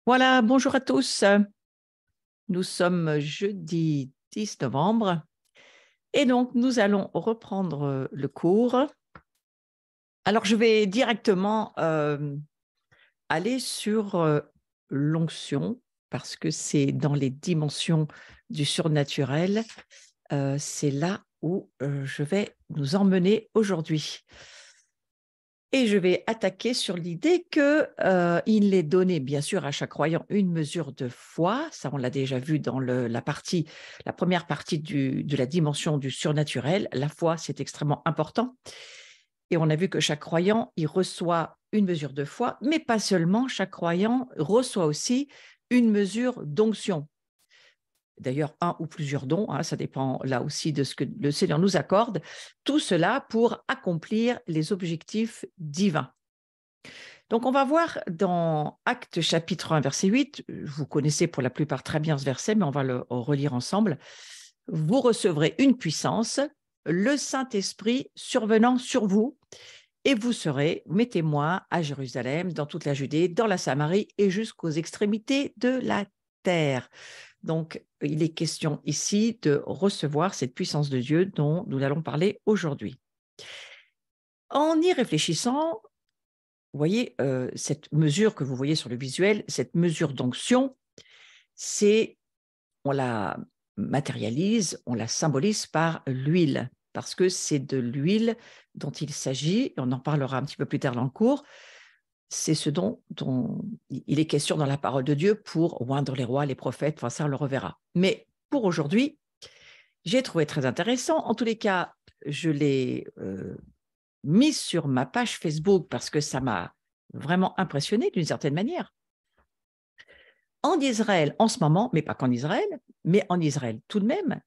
Voilà, bonjour à tous. Nous sommes jeudi 10 novembre et donc nous allons reprendre le cours. Alors, je vais directement aller sur l'onction parce que c'est dans les dimensions du surnaturel. C'est là où je vais nous emmener aujourd'hui. Et je vais attaquer sur l'idée qu'il est donné, bien sûr, à chaque croyant une mesure de foi. Ça, on l'a déjà vu dans la première partie de la dimension du surnaturel. La foi, c'est extrêmement important. Et on a vu que chaque croyant, il reçoit une mesure de foi, mais pas seulement. Chaque croyant reçoit aussi une mesure d'onction. D'ailleurs, un ou plusieurs dons, hein, ça dépend là aussi de ce que le Seigneur nous accorde. Tout cela pour accomplir les objectifs divins. Donc, on va voir dans Actes chapitre 1, verset 8, vous connaissez pour la plupart très bien ce verset, mais on va le relire ensemble. Vous recevrez une puissance, le Saint-Esprit survenant sur vous, et vous serez mes témoins à Jérusalem, dans toute la Judée, dans la Samarie et jusqu'aux extrémités de la terre. Donc, il est question ici de recevoir cette puissance de Dieu dont nous allons parler aujourd'hui. En y réfléchissant, vous voyez, cette mesure que vous voyez sur le visuel, cette mesure d'onction, on la matérialise, on la symbolise par l'huile, parce que c'est de l'huile dont il s'agit, et on en parlera un petit peu plus tard dans le cours. C'est ce dont il est question dans la parole de Dieu pour oindre les rois, les prophètes, enfin ça on le reverra. Mais pour aujourd'hui, j'ai trouvé très intéressant, en tous les cas, je l'ai mis sur ma page Facebook parce que ça m'a vraiment impressionné d'une certaine manière. En Israël, en ce moment, mais pas qu'en Israël, mais en Israël tout de même,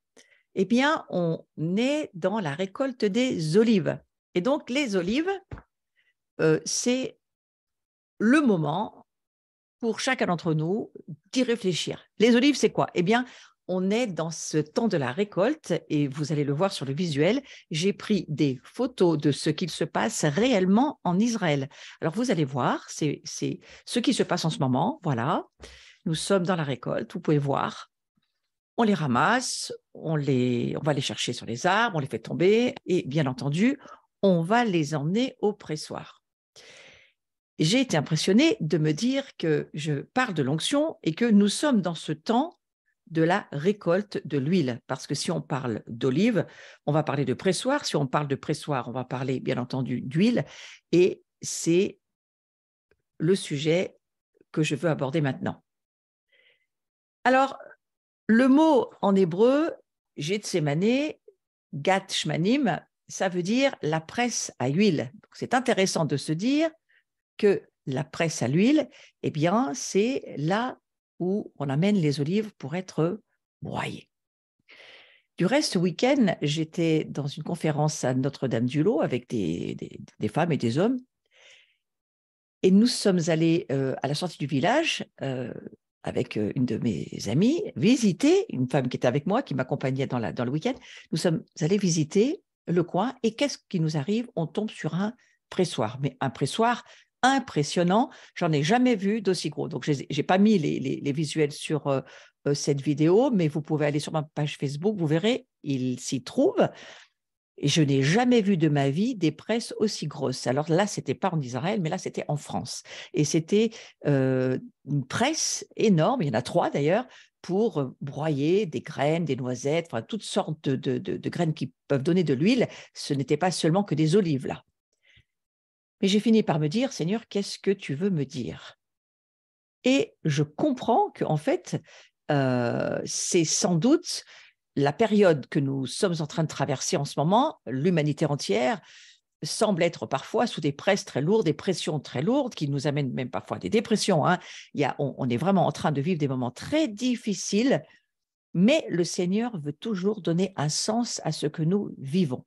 eh bien, on est dans la récolte des olives. Et donc, les olives, c'est le moment pour chacun d'entre nous d'y réfléchir. Les olives, c'est quoi? Eh bien, on est dans ce temps de la récolte et vous allez le voir sur le visuel. J'ai pris des photos de ce qu'il se passe réellement en Israël. Alors, vous allez voir, c'est ce qui se passe en ce moment. Voilà, nous sommes dans la récolte, vous pouvez voir. On les ramasse, on va les chercher sur les arbres, on les fait tomber et bien entendu, on va les emmener au pressoir. J'ai été impressionnée de me dire que je parle de l'onction et que nous sommes dans ce temps de la récolte de l'huile. Parce que si on parle d'olive, on va parler de pressoir. Si on parle de pressoir, on va parler bien entendu d'huile. Et c'est le sujet que je veux aborder maintenant. Alors, le mot en hébreu, Gethsémané, Gat Shmanim, ça veut dire la presse à huile. C'est intéressant de se dire que la presse à l'huile, eh bien, c'est là où on amène les olives pour être broyées. Du reste, ce week-end, j'étais dans une conférence à Notre-Dame-du-Lot avec des femmes et des hommes. Et nous sommes allés à la sortie du village avec une de mes amies visiter, une femme qui était avec moi, qui m'accompagnait dans le week-end. Nous sommes allés visiter le coin et qu'est-ce qui nous arrive? On tombe sur un pressoir, mais un pressoir impressionnant. J'en ai jamais vu d'aussi gros. Donc, je n'ai pas mis les visuels sur cette vidéo, mais vous pouvez aller sur ma page Facebook, vous verrez, il s'y trouve. Et je n'ai jamais vu de ma vie des presses aussi grosses. Alors là, ce n'était pas en Israël, mais là, c'était en France. Et c'était une presse énorme, il y en a 3 d'ailleurs, pour broyer des graines, des noisettes, enfin, toutes sortes de graines qui peuvent donner de l'huile. Ce n'était pas seulement que des olives là. Mais j'ai fini par me dire, Seigneur, qu'est-ce que tu veux me dire? Et je comprends qu'en fait, c'est sans doute la période que nous sommes en train de traverser en ce moment, l'humanité entière semble être parfois sous des presses très lourdes, des pressions très lourdes qui nous amènent même parfois à des dépressions. Hein. On est vraiment en train de vivre des moments très difficiles, mais le Seigneur veut toujours donner un sens à ce que nous vivons.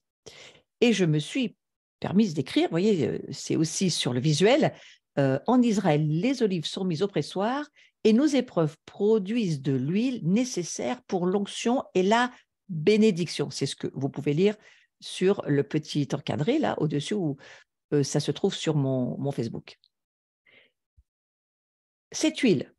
Et je me suis permise d'écrire, vous voyez, c'est aussi sur le visuel, en Israël, les olives sont mises au pressoir et nos épreuves produisent de l'huile nécessaire pour l'onction et la bénédiction. C'est ce que vous pouvez lire sur le petit encadré là au-dessus où ça se trouve sur mon Facebook. Cette huile,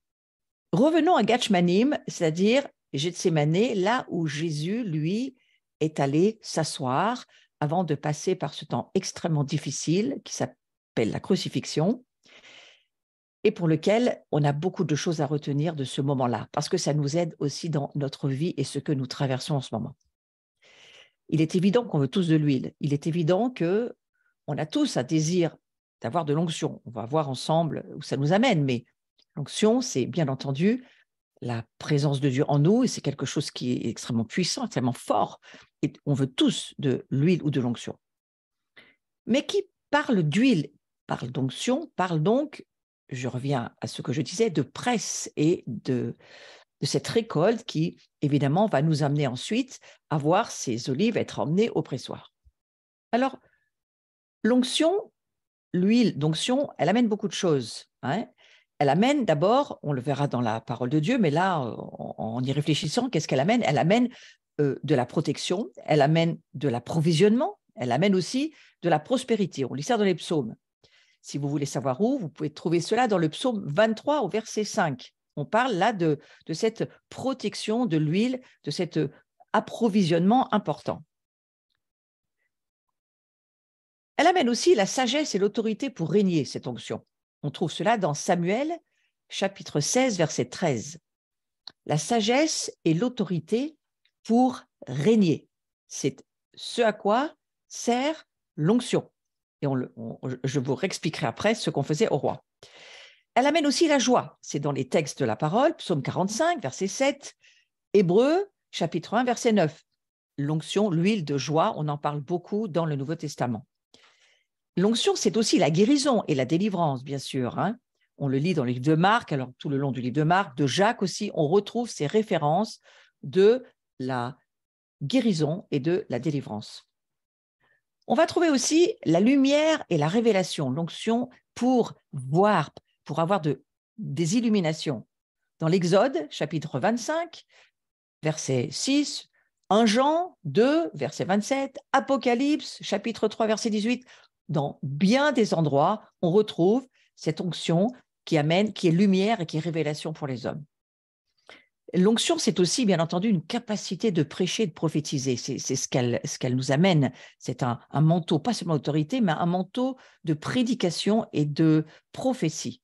Revenons à Gethsémani, c'est-à-dire Gethsémani, là où Jésus, lui, est allé s'asseoir avant de passer par ce temps extrêmement difficile qui s'appelle la crucifixion et pour lequel on a beaucoup de choses à retenir de ce moment-là, parce que ça nous aide aussi dans notre vie et ce que nous traversons en ce moment. Il est évident qu'on veut tous de l'huile. Il est évident qu'on a tous un désir d'avoir de l'onction. On va voir ensemble où ça nous amène, mais l'onction, c'est bien entendu la présence de Dieu en nous, et c'est quelque chose qui est extrêmement puissant, extrêmement fort, et on veut tous de l'huile ou de l'onction. Mais qui parle d'huile, parle d'onction, parle donc, je reviens à ce que je disais, de presse et de cette récolte qui, évidemment, va nous amener ensuite à voir ces olives être emmenées au pressoir. Alors, l'onction, l'huile d'onction, elle amène beaucoup de choses, hein. Elle amène d'abord, on le verra dans la parole de Dieu, mais là, en y réfléchissant, qu'est-ce qu'elle amène? Elle amène de la protection, elle amène de l'approvisionnement, elle amène aussi de la prospérité. On lit ça dans les psaumes. Si vous voulez savoir où, vous pouvez trouver cela dans le psaume 23 au verset 5. On parle là de cette protection de l'huile, de cet approvisionnement important. Elle amène aussi la sagesse et l'autorité pour régner, cette onction. On trouve cela dans Samuel, chapitre 16, verset 13. La sagesse et l'autorité pour régner. C'est ce à quoi sert l'onction. Et je vous réexpliquerai après ce qu'on faisait au roi. Elle amène aussi la joie. C'est dans les textes de la parole, psaume 45, verset 7, Hébreux, chapitre 1, verset 9. L'onction, l'huile de joie, on en parle beaucoup dans le Nouveau Testament. L'onction, c'est aussi la guérison et la délivrance, bien sûr, hein. On le lit dans le livre de Marc, alors tout le long du livre de Marc, de Jacques aussi, on retrouve ces références de la guérison et de la délivrance. On va trouver aussi la lumière et la révélation, l'onction pour voir, pour avoir des illuminations. Dans l'Exode, chapitre 25, verset 6, 1 Jean 2, verset 27, Apocalypse, chapitre 3, verset 18, dans bien des endroits, on retrouve cette onction qui est lumière et qui est révélation pour les hommes. L'onction, c'est aussi, bien entendu, une capacité de prêcher, de prophétiser. C'est ce qu'elle nous amène. C'est un manteau, pas seulement d'autorité, mais un manteau de prédication et de prophétie.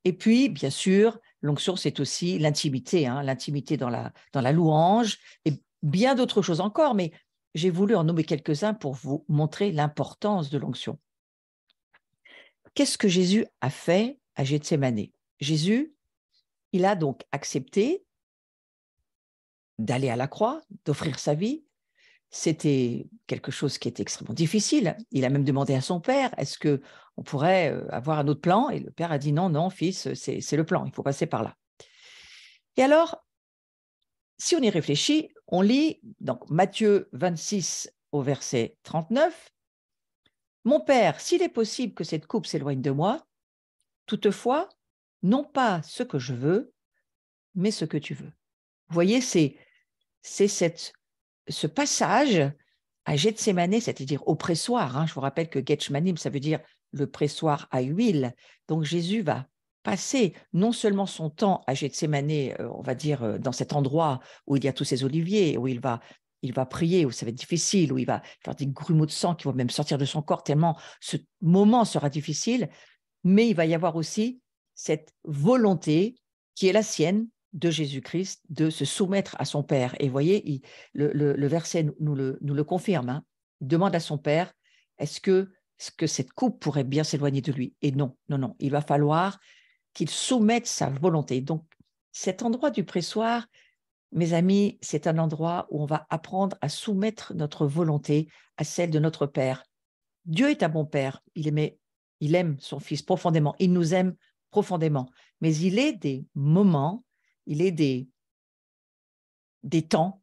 Et puis, bien sûr, l'onction, c'est aussi l'intimité, hein, l'intimité dans la louange et bien d'autres choses encore, mais j'ai voulu en nommer quelques-uns pour vous montrer l'importance de l'onction. Qu'est-ce que Jésus a fait à Gethsémani? Jésus, il a donc accepté d'aller à la croix, d'offrir sa vie. C'était quelque chose qui était extrêmement difficile. Il a même demandé à son père, est-ce qu'on pourrait avoir un autre plan? Et le père a dit non, non, fils, c'est le plan, il faut passer par là. Et alors, si on y réfléchit, on lit donc Matthieu 26 au verset 39, « Mon père, s'il est possible que cette coupe s'éloigne de moi, toutefois, non pas ce que je veux, mais ce que tu veux. » Vous voyez, c'est ce passage à Gethsémani, c'est-à-dire au pressoir, hein. Je vous rappelle que Gethsémani, ça veut dire le pressoir à huile. Donc Jésus va passer non seulement son temps à Gethsémani, on va dire dans cet endroit où il y a tous ces oliviers, où il va prier, où ça va être difficile, où il va faire des grumeaux de sang qui vont même sortir de son corps tellement ce moment sera difficile, mais il va y avoir aussi cette volonté qui est la sienne de Jésus-Christ de se soumettre à son Père. Et vous voyez, le verset nous le confirme, hein. Il demande à son Père, est-ce que cette coupe pourrait bien s'éloigner de lui? Et non, non, non, il va falloir qu'il soumette sa volonté. Donc, cet endroit du pressoir, mes amis, c'est un endroit où on va apprendre à soumettre notre volonté à celle de notre Père. Dieu est un bon Père, il aime son Fils profondément, il nous aime profondément, mais il est des moments, il est des temps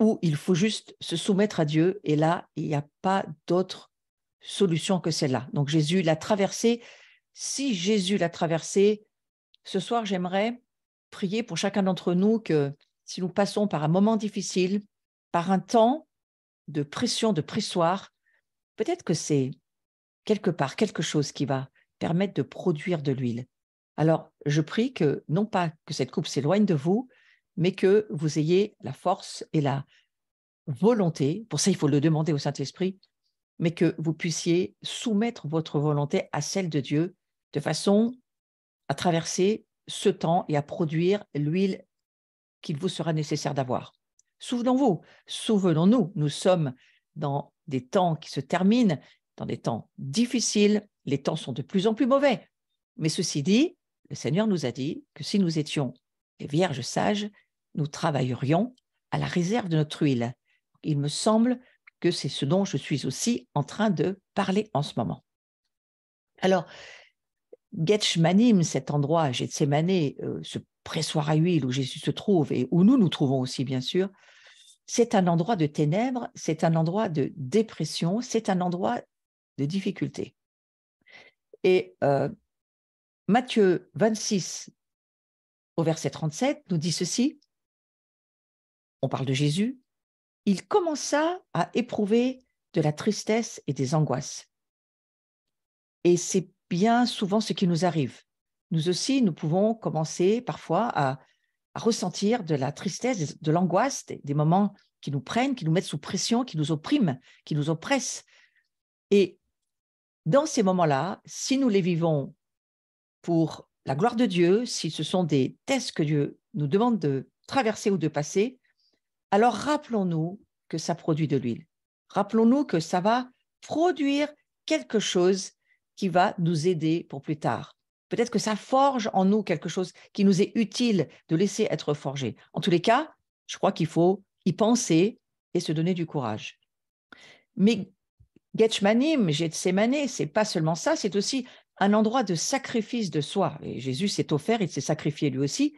où il faut juste se soumettre à Dieu, et là, il n'y a pas d'autre solution que celle-là. Donc Jésus l'a traversé. Si Jésus l'a traversé, ce soir, j'aimerais prier pour chacun d'entre nous que si nous passons par un moment difficile, par un temps de pression, de pressoir, peut-être que c'est quelque part quelque chose qui va permettre de produire de l'huile. Alors, je prie que, non pas que cette coupe s'éloigne de vous, mais que vous ayez la force et la volonté, pour ça il faut le demander au Saint-Esprit, mais que vous puissiez soumettre votre volonté à celle de Dieu, de façon à traverser ce temps et à produire l'huile qu'il vous sera nécessaire d'avoir. Souvenons-nous, nous sommes dans des temps qui se terminent, dans des temps difficiles, les temps sont de plus en plus mauvais. Mais ceci dit, le Seigneur nous a dit que si nous étions les vierges sages, nous travaillerions à la réserve de notre huile. Il me semble que c'est ce dont je suis aussi en train de parler en ce moment. Alors, Gethsemanim, cet endroit, Gethsémané, ce pressoir à huile où Jésus se trouve et où nous nous trouvons aussi, bien sûr, c'est un endroit de ténèbres, c'est un endroit de dépression, c'est un endroit de difficulté. Et Matthieu 26, au verset 37, nous dit ceci, on parle de Jésus, il commença à éprouver de la tristesse et des angoisses. Et c'est bien souvent ce qui nous arrive. Nous aussi, nous pouvons commencer parfois à ressentir de la tristesse, de l'angoisse, des moments qui nous prennent, qui nous mettent sous pression, qui nous oppriment, qui nous oppressent. Et dans ces moments-là, si nous les vivons pour la gloire de Dieu, si ce sont des tests que Dieu nous demande de traverser ou de passer, alors rappelons-nous que ça produit de l'huile. Rappelons-nous que ça va produire quelque chose qui va nous aider pour plus tard. Peut-être que ça forge en nous quelque chose qui nous est utile de laisser être forgé. En tous les cas, je crois qu'il faut y penser et se donner du courage. Mais Gethsemanim, Gethsémané, c'est pas seulement ça, c'est aussi un endroit de sacrifice de soi. Et Jésus s'est offert, il s'est sacrifié lui aussi.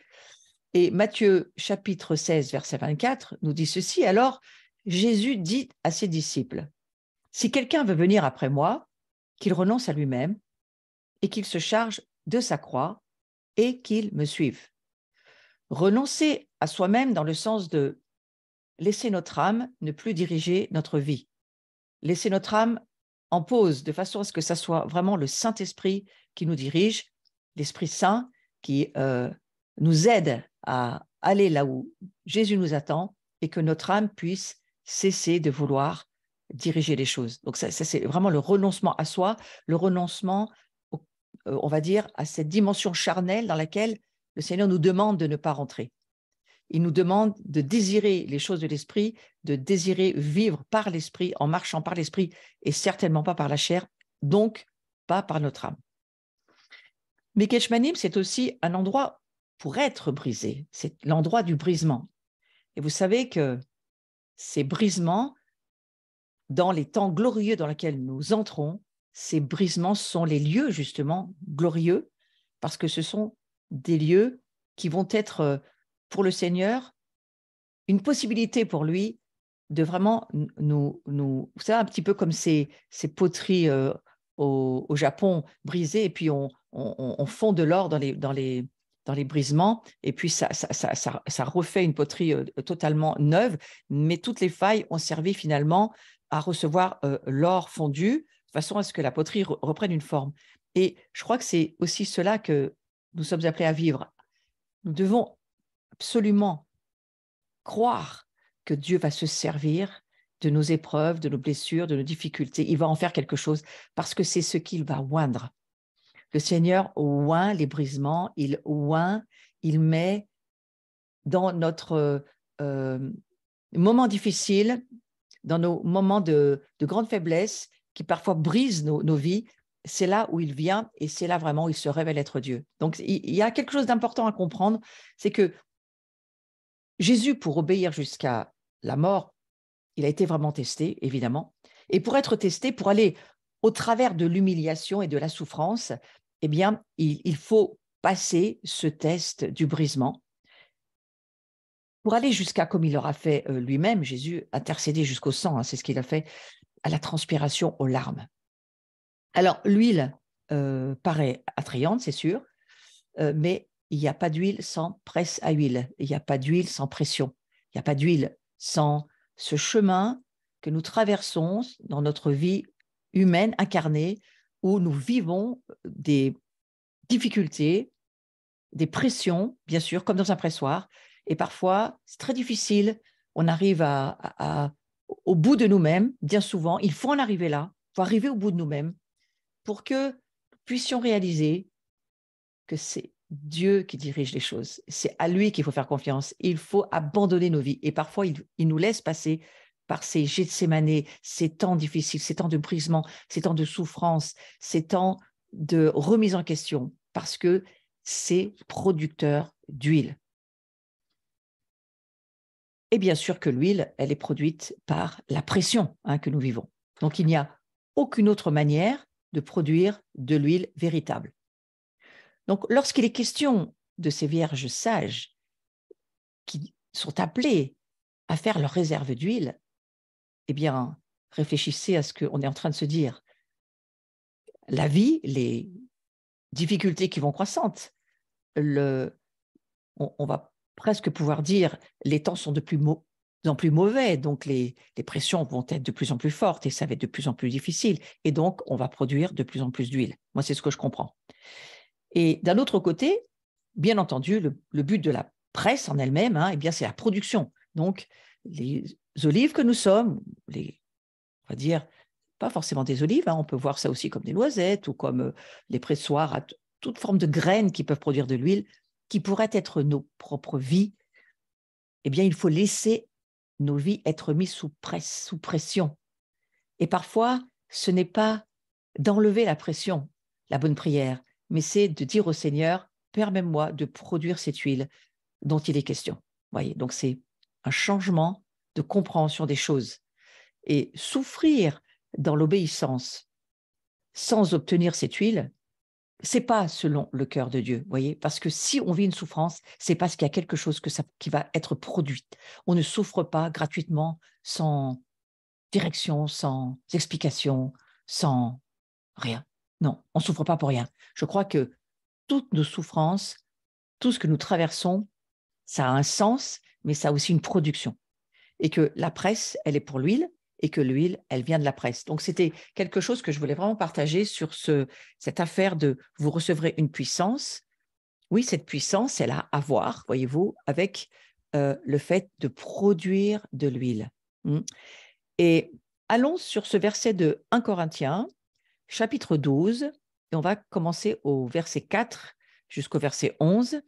Et Matthieu chapitre 16, verset 24 nous dit ceci, alors Jésus dit à ses disciples, si quelqu'un veut venir après moi, qu'il renonce à lui-même et qu'il se charge de sa croix et qu'il me suive. Renoncer à soi-même dans le sens de laisser notre âme ne plus diriger notre vie. Laisser notre âme en pause de façon à ce que ça soit vraiment le Saint-Esprit qui nous dirige, l'Esprit Saint qui nous aide à aller là où Jésus nous attend et que notre âme puisse cesser de vouloir diriger les choses. Donc ça c'est vraiment le renoncement à soi, le renoncement, on va dire, à cette dimension charnelle dans laquelle le Seigneur nous demande de ne pas rentrer. Il nous demande de désirer les choses de l'esprit, de désirer vivre par l'esprit, en marchant par l'esprit, et certainement pas par la chair, donc pas par notre âme. Mais Gethsemanim, c'est aussi un endroit pour être brisé, c'est l'endroit du brisement. Et vous savez que ces brisements, dans les temps glorieux dans lesquels nous entrons, ces brisements sont les lieux justement glorieux, parce que ce sont des lieux qui vont être pour le Seigneur une possibilité pour lui de vraiment nous vous savez, un petit peu comme ces poteries au Japon brisées, et puis on fond de l'or dans les brisements, et puis ça refait une poterie totalement neuve, mais toutes les failles ont servi finalement à recevoir l'or fondu, de façon à ce que la poterie reprenne une forme. Et je crois que c'est aussi cela que nous sommes appelés à vivre. Nous devons absolument croire que Dieu va se servir de nos épreuves, de nos blessures, de nos difficultés. Il va en faire quelque chose parce que c'est ce qu'il va oindre. Le Seigneur oint les brisements, il oint, il met dans notre moment difficile, dans nos moments de grande faiblesse qui parfois brisent nos vies, c'est là où il vient et c'est là vraiment où il se révèle être Dieu. Donc, il y a quelque chose d'important à comprendre, c'est que Jésus, pour obéir jusqu'à la mort, il a été vraiment testé, évidemment. Et pour être testé, pour aller au travers de l'humiliation et de la souffrance, eh bien, il faut passer ce test du brisement. Pour aller jusqu'à, comme il l'aura fait lui-même, Jésus, intercédé jusqu'au sang, hein, c'est ce qu'il a fait, à la transpiration, aux larmes. Alors, l'huile paraît attrayante, c'est sûr, mais il n'y a pas d'huile sans presse à huile, il n'y a pas d'huile sans pression, il n'y a pas d'huile sans ce chemin que nous traversons dans notre vie humaine incarnée, où nous vivons des difficultés, des pressions, bien sûr, comme dans un pressoir. Et parfois, c'est très difficile. On arrive au bout de nous-mêmes, bien souvent. Il faut en arriver là. Il faut arriver au bout de nous-mêmes pour que nous puissions réaliser que c'est Dieu qui dirige les choses. C'est à lui qu'il faut faire confiance. Il faut abandonner nos vies. Et parfois, il nous laisse passer par ces Gethsémanés, ces temps difficiles, ces temps de brisement, ces temps de souffrance, ces temps de remise en question, parce que c'est producteur d'huile. Et bien sûr que l'huile, elle est produite par la pression que nous vivons. Donc, il n'y a aucune autre manière de produire de l'huile véritable. Donc, lorsqu'il est question de ces vierges sages qui sont appelées à faire leur réserve d'huile, eh bien, réfléchissez à ce qu'on est en train de se dire. La vie, les difficultés qui vont croissantes, on va presque pouvoir dire les temps sont de plus en plus mauvais, donc les pressions vont être de plus en plus fortes et ça va être de plus en plus difficile. Et donc, on va produire de plus en plus d'huile. Moi, c'est ce que je comprends. Et d'un autre côté, bien entendu, le but de la presse en elle-même, eh bien, c'est la production. Donc, les olives que nous sommes, on va dire, pas forcément des olives, on peut voir ça aussi comme des noisettes ou comme les pressoirs à toute forme de graines qui peuvent produire de l'huile, qui pourraient être nos propres vies. Eh bien, il faut laisser nos vies être mises sous pression. Et parfois, ce n'est pas d'enlever la pression, la bonne prière, mais c'est de dire au Seigneur, permets-moi de produire cette huile dont il est question. Voyez, donc c'est un changement de compréhension des choses. Et souffrir dans l'obéissance sans obtenir cette huile, c'est pas selon le cœur de Dieu, voyez, parce que si on vit une souffrance, c'est parce qu'il y a quelque chose qui va être produit. On ne souffre pas gratuitement, sans direction, sans explication, sans rien. Non, on ne souffre pas pour rien. Je crois que toutes nos souffrances, tout ce que nous traversons, ça a un sens, mais ça a aussi une production. Et que la presse, elle est pour l'huile, et que l'huile, elle vient de la presse. Donc, c'était quelque chose que je voulais vraiment partager sur cette affaire de vous recevrez une puissance. Oui, cette puissance, elle a à voir, voyez-vous, avec le fait de produire de l'huile. Et allons sur ce verset de 1 Corinthiens, chapitre 12, et on va commencer au verset 4 jusqu'au verset 11,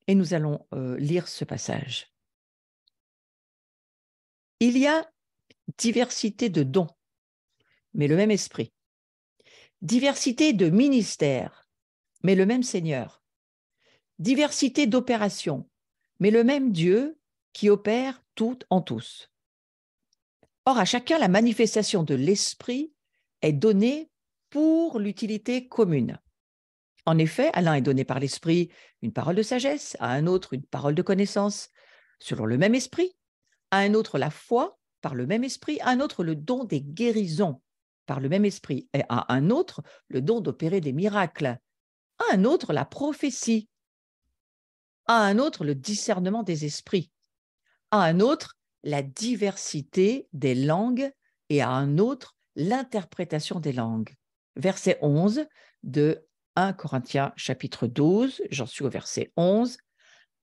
et nous allons lire ce passage. Il y a diversité de dons, mais le même esprit. Diversité de ministères, mais le même Seigneur. Diversité d'opérations, mais le même Dieu qui opère tout en tous. Or, à chacun, la manifestation de l'esprit est donnée pour l'utilité commune. En effet, à l'un est donné par l'esprit une parole de sagesse, à un autre une parole de connaissance, selon le même esprit, à un autre la foi, par le même esprit, à un autre le don des guérisons, par le même esprit, et à un autre le don d'opérer des miracles, à un autre la prophétie, à un autre le discernement des esprits, à un autre la diversité des langues et à un autre l'interprétation des langues. Verset 11 de 1 Corinthiens chapitre 12, j'en suis au verset 11.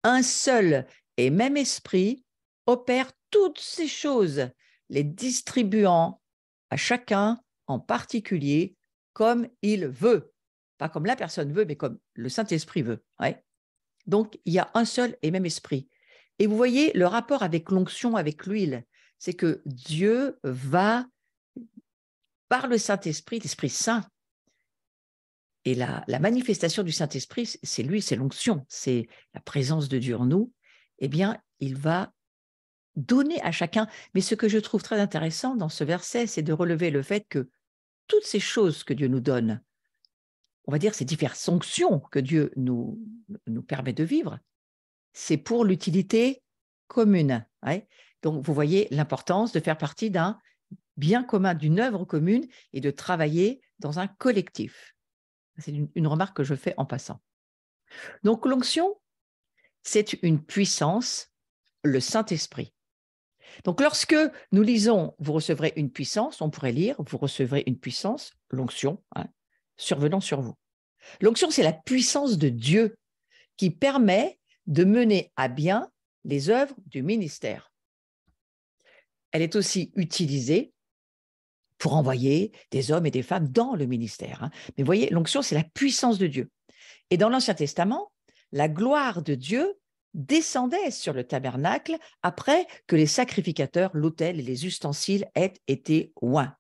Un seul et même esprit opère toutes ces choses, les distribuant à chacun en particulier comme il veut. Pas comme la personne veut, mais comme le Saint-Esprit veut. Ouais. Donc, il y a un seul et même esprit. Et vous voyez le rapport avec l'onction, avec l'huile, c'est que Dieu va, par le Saint-Esprit, l'Esprit Saint, et la manifestation du Saint-Esprit, c'est lui, c'est l'onction, c'est la présence de Dieu en nous, eh bien, il va donner à chacun. Mais ce que je trouve très intéressant dans ce verset, c'est de relever le fait que toutes ces choses que Dieu nous donne, on va dire ces diverses onctions que Dieu nous permet de vivre, c'est pour l'utilité commune. Ouais. Donc, vous voyez l'importance de faire partie d'un bien commun, d'une œuvre commune et de travailler dans un collectif. C'est une remarque que je fais en passant. Donc, l'onction, c'est une puissance, le Saint-Esprit. Donc, lorsque nous lisons « Vous recevrez une puissance », on pourrait lire « Vous recevrez une puissance », l'onction, survenant sur vous. L'onction, c'est la puissance de Dieu qui permet de mener à bien les œuvres du ministère. Elle est aussi utilisée pour envoyer des hommes et des femmes dans le ministère. Mais vous voyez, l'onction, c'est la puissance de Dieu. Et dans l'Ancien Testament, la gloire de Dieu descendait sur le tabernacle après que les sacrificateurs, l'autel et les ustensiles aient été oints.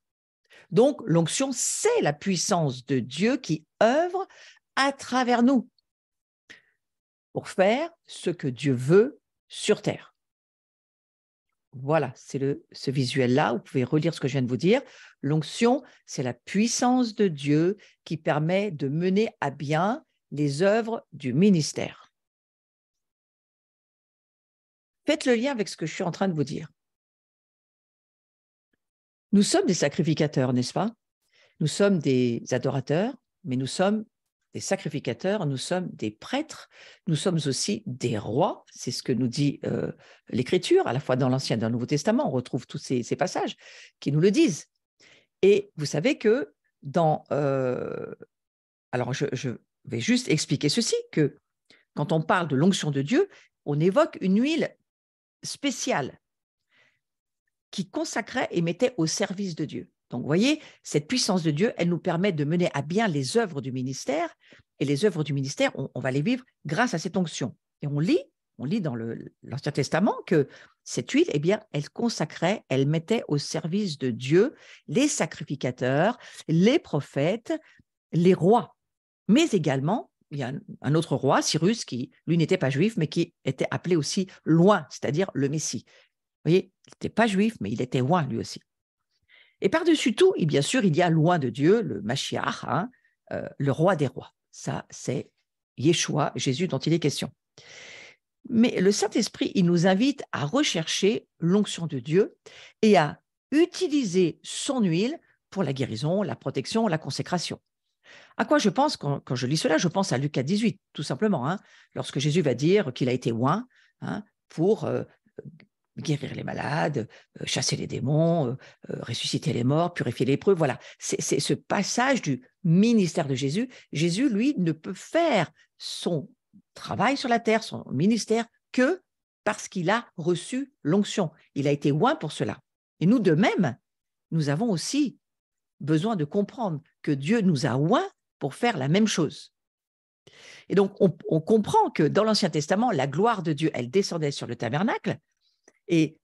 Donc, l'onction, c'est la puissance de Dieu qui œuvre à travers nous pour faire ce que Dieu veut sur terre. Voilà, c'est ce visuel-là. Vous pouvez relire ce que je viens de vous dire. L'onction, c'est la puissance de Dieu qui permet de mener à bien les œuvres du ministère. Faites le lien avec ce que je suis en train de vous dire. Nous sommes des sacrificateurs, n'est-ce pas? Nous sommes des adorateurs, mais nous sommes des sacrificateurs, nous sommes des prêtres, nous sommes aussi des rois. C'est ce que nous dit l'Écriture, à la fois dans l'Ancien et dans le Nouveau Testament. On retrouve tous ces passages qui nous le disent. Et vous savez que alors, je vais juste expliquer ceci, que quand on parle de l'onction de Dieu, on évoque une huile spéciale qui consacrait et mettait au service de Dieu. Donc, vous voyez, cette puissance de Dieu, elle nous permet de mener à bien les œuvres du ministère. Et les œuvres du ministère, on va les vivre grâce à cette onction. Et on lit dans l'Ancien Testament que cette huile, eh bien, elle consacrait, elle mettait au service de Dieu les sacrificateurs, les prophètes, les rois. Mais également, il y a un autre roi, Cyrus, qui, lui, n'était pas juif, mais qui était appelé aussi l'oint, c'est-à-dire le Messie. Vous voyez, il n'était pas juif, mais il était oint lui aussi. Et par-dessus tout, et bien sûr, il y a l'oint de Dieu, le Mashiach, le roi des rois. Ça, c'est Yeshua, Jésus dont il est question. Mais le Saint-Esprit, il nous invite à rechercher l'onction de Dieu et à utiliser son huile pour la guérison, la protection, la consécration. À quoi je pense quand je lis cela? Je pense à Lucas 18, tout simplement, lorsque Jésus va dire qu'il a été oint pour guérir les malades, chasser les démons, ressusciter les morts, purifier les lépreux. Voilà, c'est ce passage du ministère de Jésus. Jésus, lui, ne peut faire son travail sur la terre, son ministère, que parce qu'il a reçu l'onction. Il a été oint pour cela. Et nous, de même, nous avons aussi besoin de comprendre que Dieu nous a oints pour faire la même chose. Et donc, on comprend que dans l'Ancien Testament, la gloire de Dieu, elle descendait sur le tabernacle. Et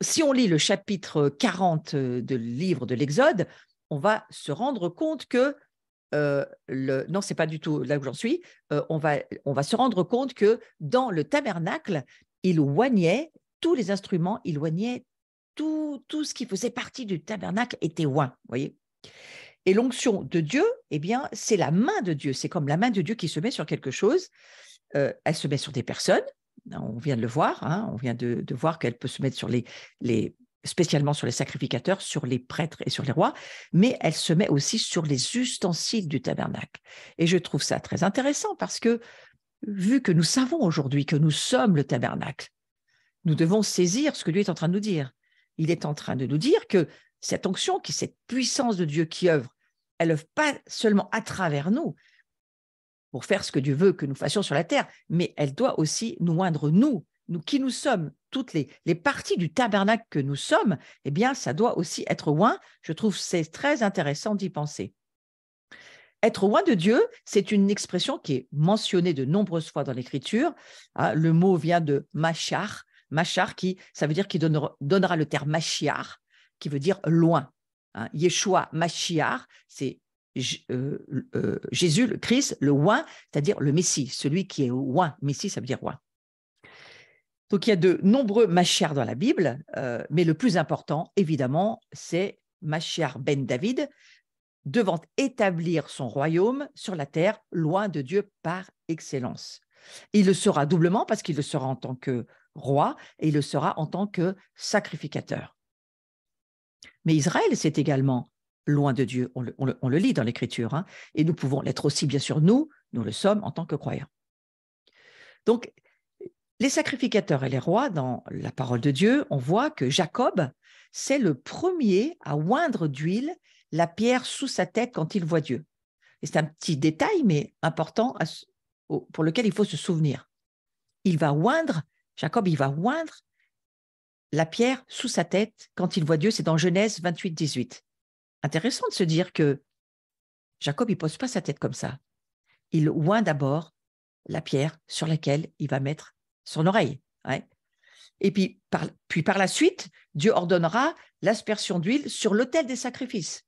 si on lit le chapitre 40 du livre de l'Exode, on va se rendre compte que, non, ce n'est pas du tout là où j'en suis, on va se rendre compte que dans le tabernacle, il oignait tous les instruments, il oignait tout ce qui faisait partie du tabernacle était oint, voyez. Et l'onction de Dieu, eh bien, c'est la main de Dieu, c'est comme la main de Dieu qui se met sur quelque chose, elle se met sur des personnes. On vient de le voir, on vient de voir qu'elle peut se mettre sur spécialement sur les sacrificateurs, sur les prêtres et sur les rois, mais elle se met aussi sur les ustensiles du tabernacle. Et je trouve ça très intéressant parce que, vu que nous savons aujourd'hui que nous sommes le tabernacle, nous devons saisir ce que Dieu est en train de nous dire. Il est en train de nous dire que cette onction, cette puissance de Dieu qui œuvre, elle n'œuvre pas seulement à travers nous, pour faire ce que Dieu veut que nous fassions sur la terre, mais elle doit aussi nous oindre, nous qui nous sommes, toutes les parties du tabernacle que nous sommes, eh bien, ça doit aussi être oint. Je trouve c'est très intéressant d'y penser. Être oint de Dieu, c'est une expression qui est mentionnée de nombreuses fois dans l'Écriture. Le mot vient de machar, ça veut dire qu'il donnera le terme Mashiach, qui veut dire loin. Yeshua, Mashiach, c'est Jésus, le Christ, le oint, c'est-à-dire le Messie, celui qui est oint. Messie, ça veut dire oint. Donc, il y a de nombreux Mashiach dans la Bible, mais le plus important, évidemment, c'est Mashiach ben David, devant établir son royaume sur la terre, loin de Dieu par excellence. Il le sera doublement parce qu'il le sera en tant que roi et il le sera en tant que sacrificateur. Mais Israël, c'est également loin de Dieu, on le lit dans l'Écriture, et nous pouvons l'être aussi, bien sûr, nous le sommes en tant que croyants. Donc, les sacrificateurs et les rois, dans la parole de Dieu, on voit que Jacob, c'est le premier à oindre d'huile la pierre sous sa tête quand il voit Dieu. Et c'est un petit détail, mais important pour lequel il faut se souvenir. Jacob, il va oindre la pierre sous sa tête quand il voit Dieu. C'est dans Genèse 28, 18. Intéressant de se dire que Jacob, il ne pose pas sa tête comme ça. Il oint d'abord la pierre sur laquelle il va mettre son oreille. Ouais. Et puis par la suite, Dieu ordonnera l'aspersion d'huile sur l'autel des sacrifices.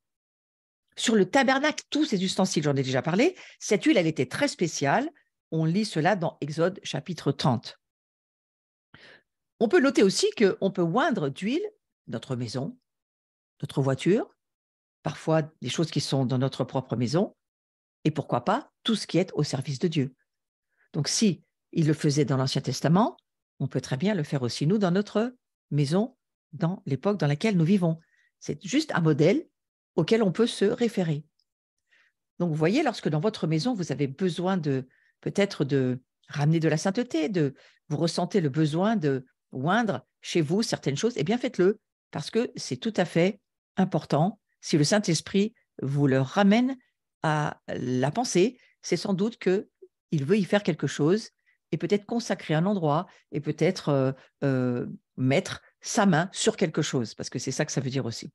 Sur le tabernacle, tous ces ustensiles, j'en ai déjà parlé, cette huile, elle était très spéciale. On lit cela dans Exode chapitre 30. On peut noter aussi qu'on peut oindre d'huile notre maison, notre voiture, parfois des choses qui sont dans notre propre maison, et pourquoi pas tout ce qui est au service de Dieu. Donc si il le faisait dans l'Ancien Testament, on peut très bien le faire aussi nous dans notre maison, dans l'époque dans laquelle nous vivons. C'est juste un modèle auquel on peut se référer. Donc vous voyez, lorsque dans votre maison, vous avez besoin peut-être de ramener de la sainteté, vous ressentez le besoin de oindre chez vous certaines choses, eh bien faites-le, parce que c'est tout à fait important. Si le Saint-Esprit vous le ramène à la pensée, c'est sans doute qu'il veut y faire quelque chose et peut-être consacrer un endroit et peut-être mettre sa main sur quelque chose, parce que c'est ça que ça veut dire aussi.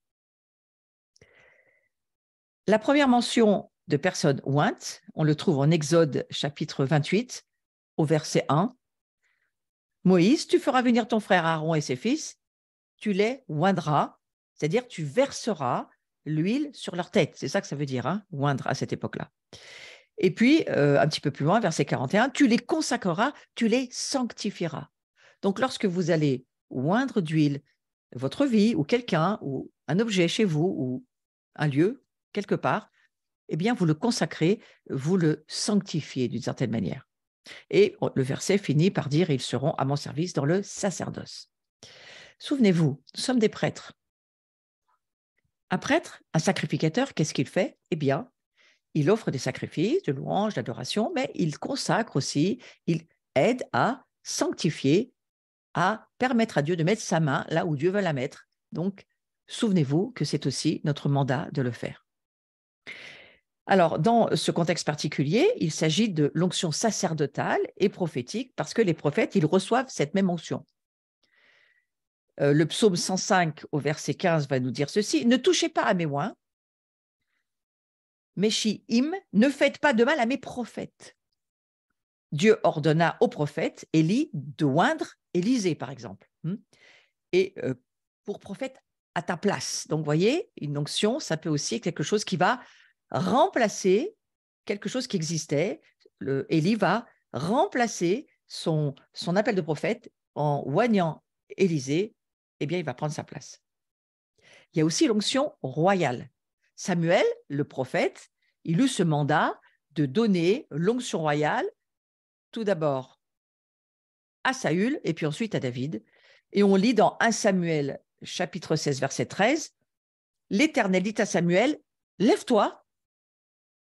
La première mention de personnes ointes, on le trouve en Exode chapitre 28, au verset 1. Moïse, tu feras venir ton frère Aaron et ses fils, tu les oindras, c'est-à-dire tu verseras l'huile sur leur tête. C'est ça que ça veut dire, hein, oindre à cette époque-là. Et puis, un petit peu plus loin, verset 41, tu les consacreras, tu les sanctifieras. Donc, lorsque vous allez oindre d'huile votre vie ou quelqu'un ou un objet chez vous ou un lieu, quelque part, eh bien, vous le consacrez, vous le sanctifiez d'une certaine manière. Et le verset finit par dire « Ils seront à mon service dans le sacerdoce ». Souvenez-vous, nous sommes des prêtres. Un prêtre, un sacrificateur, qu'est-ce qu'il fait? Eh bien, il offre des sacrifices, de louanges, d'adoration, mais il consacre aussi, il aide à sanctifier, à permettre à Dieu de mettre sa main là où Dieu veut la mettre. Donc, souvenez-vous que c'est aussi notre mandat de le faire. Alors, dans ce contexte particulier, il s'agit de l'onction sacerdotale et prophétique parce que les prophètes, ils reçoivent cette même onction. Le psaume 105 au verset 15 va nous dire ceci, « Ne touchez pas à mes oins, Meshi'im, ne faites pas de mal à mes prophètes. » Dieu ordonna aux prophètes, Élie, de oindre Élisée, par exemple. Et pour prophète à ta place. Donc, vous voyez, une onction, ça peut aussi être quelque chose qui va remplacer quelque chose qui existait. Élie va remplacer son appel de prophète en oignant Élisée, eh bien, il va prendre sa place. Il y a aussi l'onction royale. Samuel, le prophète, il eut ce mandat de donner l'onction royale tout d'abord à Saül et puis ensuite à David. Et on lit dans 1 Samuel, chapitre 16, verset 13, « L'Éternel dit à Samuel, lève-toi,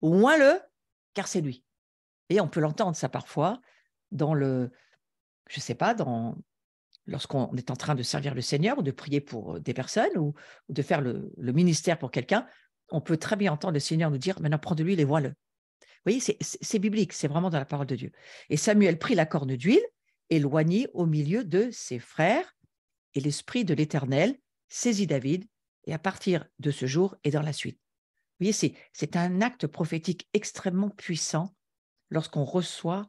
oins-le, car c'est lui. » Et on peut l'entendre ça parfois dans je ne sais pas, lorsqu'on est en train de servir le Seigneur ou de prier pour des personnes ou de faire le ministère pour quelqu'un, on peut très bien entendre le Seigneur nous dire, maintenant prends de l'huile et oins-le. Vous voyez, c'est biblique, c'est vraiment dans la parole de Dieu. Et Samuel prit la corne d'huile et l'oignit au milieu de ses frères, et l'Esprit de l'Éternel saisit David, et à partir de ce jour et dans la suite. Vous voyez, c'est un acte prophétique extrêmement puissant. Lorsqu'on reçoit